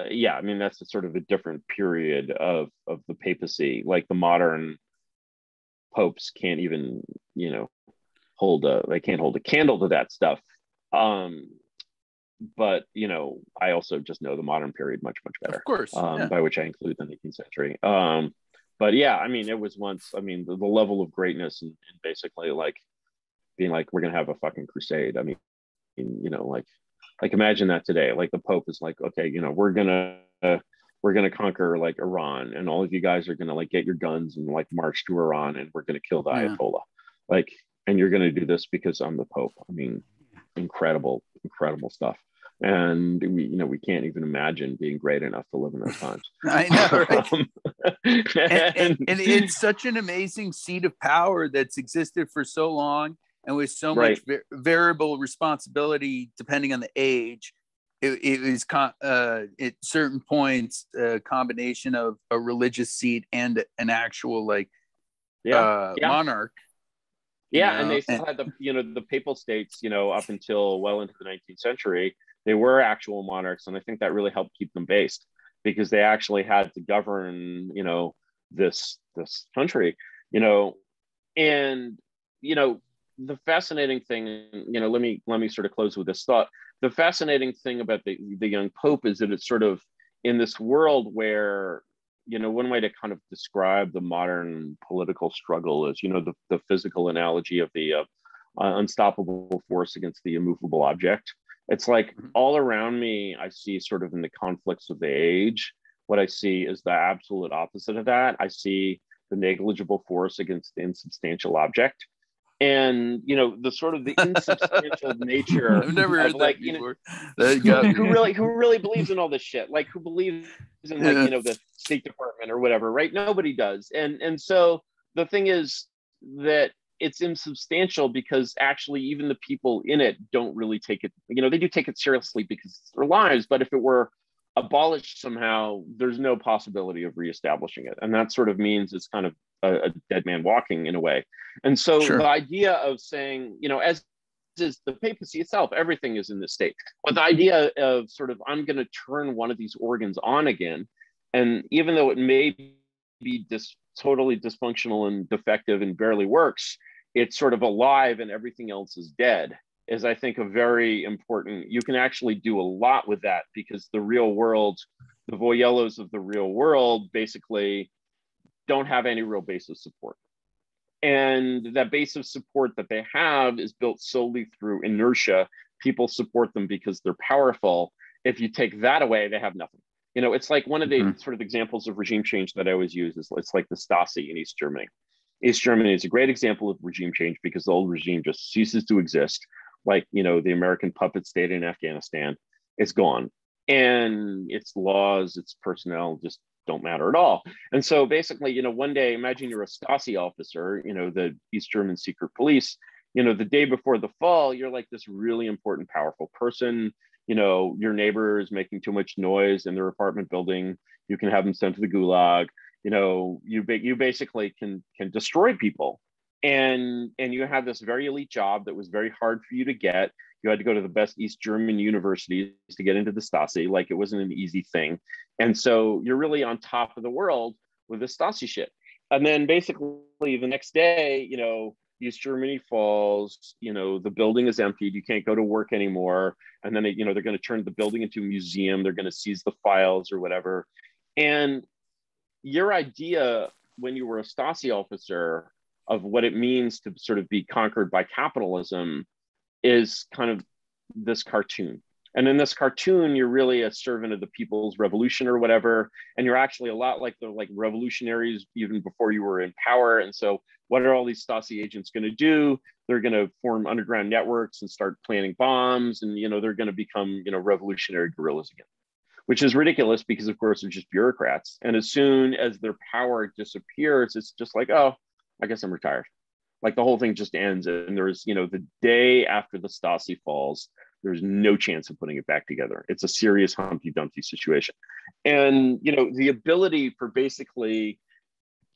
yeah, I mean, that's a sort of a different period of the papacy. Like the modern popes can't even, you know, they can't hold a candle to that stuff. But you know, I also just know the modern period much better. Of course, yeah. By which I include the 19th century. But yeah, I mean, it was once. I mean, the level of greatness and basically like being like, we're gonna have a fucking crusade. I mean, you know, like imagine that today. Like the Pope is like, okay, you know, we're gonna conquer like Iran, and all of you guys are gonna like get your guns and like march to Iran, and we're gonna kill the Ayatollah. Like, and you're gonna do this because I'm the Pope. I mean, incredible stuff. And we, you know, we can't even imagine being great enough to live in those times. I know, right? and it's such an amazing seat of power that's existed for so long, and with so much variable responsibility depending on the age. It was at certain points a combination of a religious seat and an actual like monarch. Yeah, and they still had the papal states, you know, up until well into the 19th century. They were actual monarchs, and I think that really helped keep them based because they actually had to govern, you know, this country, you know. And you know, the fascinating thing, you know, let me sort of close with this thought. The fascinating thing about the young pope is that it's sort of in this world where, you know, one way to kind of describe the modern political struggle is, you know, the physical analogy of the unstoppable force against the immovable object. It's like all around me, I see sort of in the conflicts of the age, what I see is the absolute opposite of that. I see the negligible force against the insubstantial object. And you know, the sort of the insubstantial nature I've never heard like, that before. Who really believes in all this shit? Like who believes in like, you know, the State Department or whatever, right? Nobody does. And so the thing is that it's insubstantial because actually even the people in it don't really take it, you know, they do take it seriously because it's their lives, but if it were abolished somehow, there's no possibility of reestablishing it. And that sort of means it's kind of a dead man walking in a way. And so the idea of saying, you know, as is the papacy itself, everything is in this state. But the idea of sort of, I'm going to turn one of these organs on again. And even though it may be totally dysfunctional and defective and barely works, it's sort of alive and everything else is dead, is I think a very important, you can actually do a lot with that because the real world, the voyellos of the real world basically don't have any real base of support. And that base of support that they have is built solely through inertia. People support them because they're powerful. If you take that away, they have nothing. You know, it's like one of the sort of examples of regime change that I always use is it's like the Stasi in East Germany. East Germany is a great example of regime change because the old regime just ceases to exist. Like, you know, the American puppet state in Afghanistan, it's gone. And its laws, its personnel just don't matter at all. And so basically, you know, one day, imagine you're a Stasi officer, you know, the East German secret police, you know, the day before the fall, you're like this really important, powerful person. You know, your neighbor is making too much noise in their apartment building. You can have them sent to the gulag. You know, you basically can destroy people. And you have this very elite job that was very hard for you to get. You had to go to the best East German universities to get into the Stasi. Like it wasn't an easy thing. And so you're really on top of the world with the Stasi shit. And then basically the next day, you know, East Germany falls, you know, the building is emptied. You can't go to work anymore. And then, you know, they're going to turn the building into a museum. They're going to seize the files or whatever. And your idea when you were a Stasi officer of what it means to sort of be conquered by capitalism is kind of this cartoon. And in this cartoon, you're really a servant of the people's revolution or whatever. And you're actually a lot like the revolutionaries even before you were in power. And so what are all these Stasi agents going to do? They're going to form underground networks and start planting bombs. And, you know, they're going to become, you know, revolutionary guerrillas again, which is ridiculous because, of course, they're just bureaucrats. And as soon as their power disappears, it's just like, oh, I guess I'm retired. Like the whole thing just ends. And there's, you know, the day after the Stasi falls, there's no chance of putting it back together. It's a serious Humpty Dumpty situation. And, you know, the ability for basically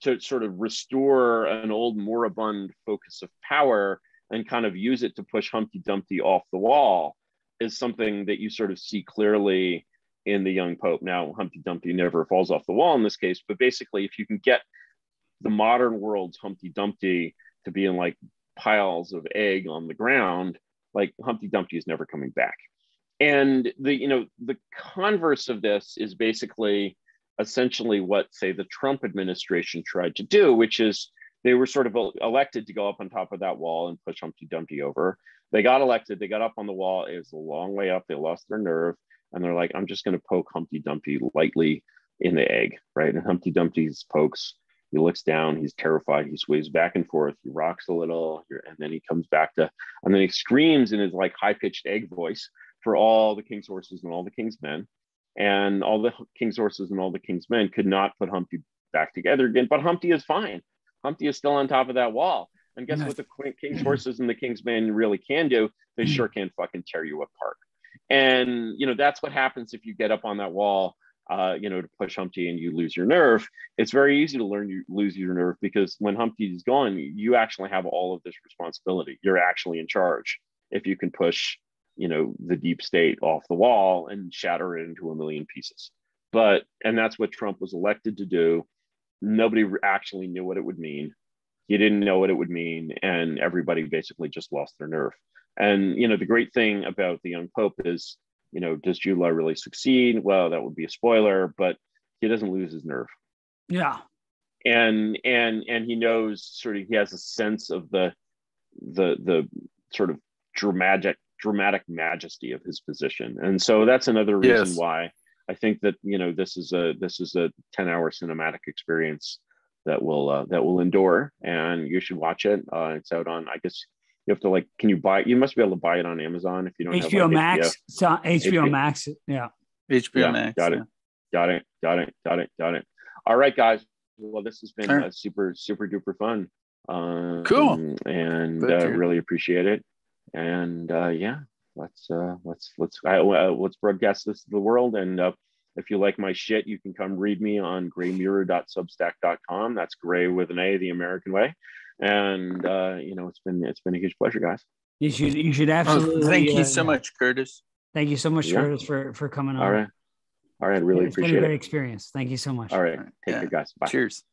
to sort of restore an old moribund focus of power and kind of use it to push Humpty Dumpty off the wall is something that you sort of see clearly in the young Pope. Now, Humpty Dumpty never falls off the wall in this case, but basically, if you can get the modern world's Humpty Dumpty to be in like piles of egg on the ground, like Humpty Dumpty is never coming back. And the converse of this is basically essentially what, say, the Trump administration tried to do, which is they were sort of elected to go up on top of that wall and push Humpty Dumpty over. They got elected, they got up on the wall. It was a long way up. They lost their nerve. And they're like, I'm just going to poke Humpty Dumpty lightly in the egg, right? And Humpty Dumpty pokes. He looks down. He's terrified. He sways back and forth. He rocks a little, and then he comes back to, and then he screams in his like high-pitched egg voice for all the king's horses and all the king's men. And all the king's horses and all the king's men could not put Humpty back together again. But Humpty is fine. Humpty is still on top of that wall. And guess what the king's horses and the king's men really can do? They sure can fucking tear you apart. And, that's what happens if you get up on that wall, to push Humpty and you lose your nerve. It's very easy to lose your nerve because when Humpty is gone, you actually have all of this responsibility. You're actually in charge if you can push, the deep state off the wall and shatter it into a million pieces. And that's what Trump was elected to do. Nobody actually knew what it would mean. He didn't know what it would mean. And everybody basically just lost their nerve. And, the great thing about the young Pope is, does Jude Law really succeed? Well, that would be a spoiler, but he doesn't lose his nerve. Yeah. And he knows sort of, he has a sense of the sort of dramatic majesty of his position. And so that's another reason why I think that, this is a 10-hour cinematic experience that will endure, and you should watch it. It's out on, I guess, you have to can you buy it? You must be able to buy it on Amazon if you don't HBO have Max. HBO. It's on HBO Max. Yeah. HBO Max. Got it. All right, guys. Well, this has been super, super duper fun. Cool. And really appreciate it. And let's broadcast this to the world. And if you like my shit, you can come read me on graymirror.substack.com. That's Gray with an A, the American way. And it's been a huge pleasure, guys. You should absolutely. Thank you so much, Curtis. Thank you so much, Curtis, for coming on. All right. Really appreciate it. It's been a great experience. Thank you so much. All right. Take care, guys. Bye. Cheers.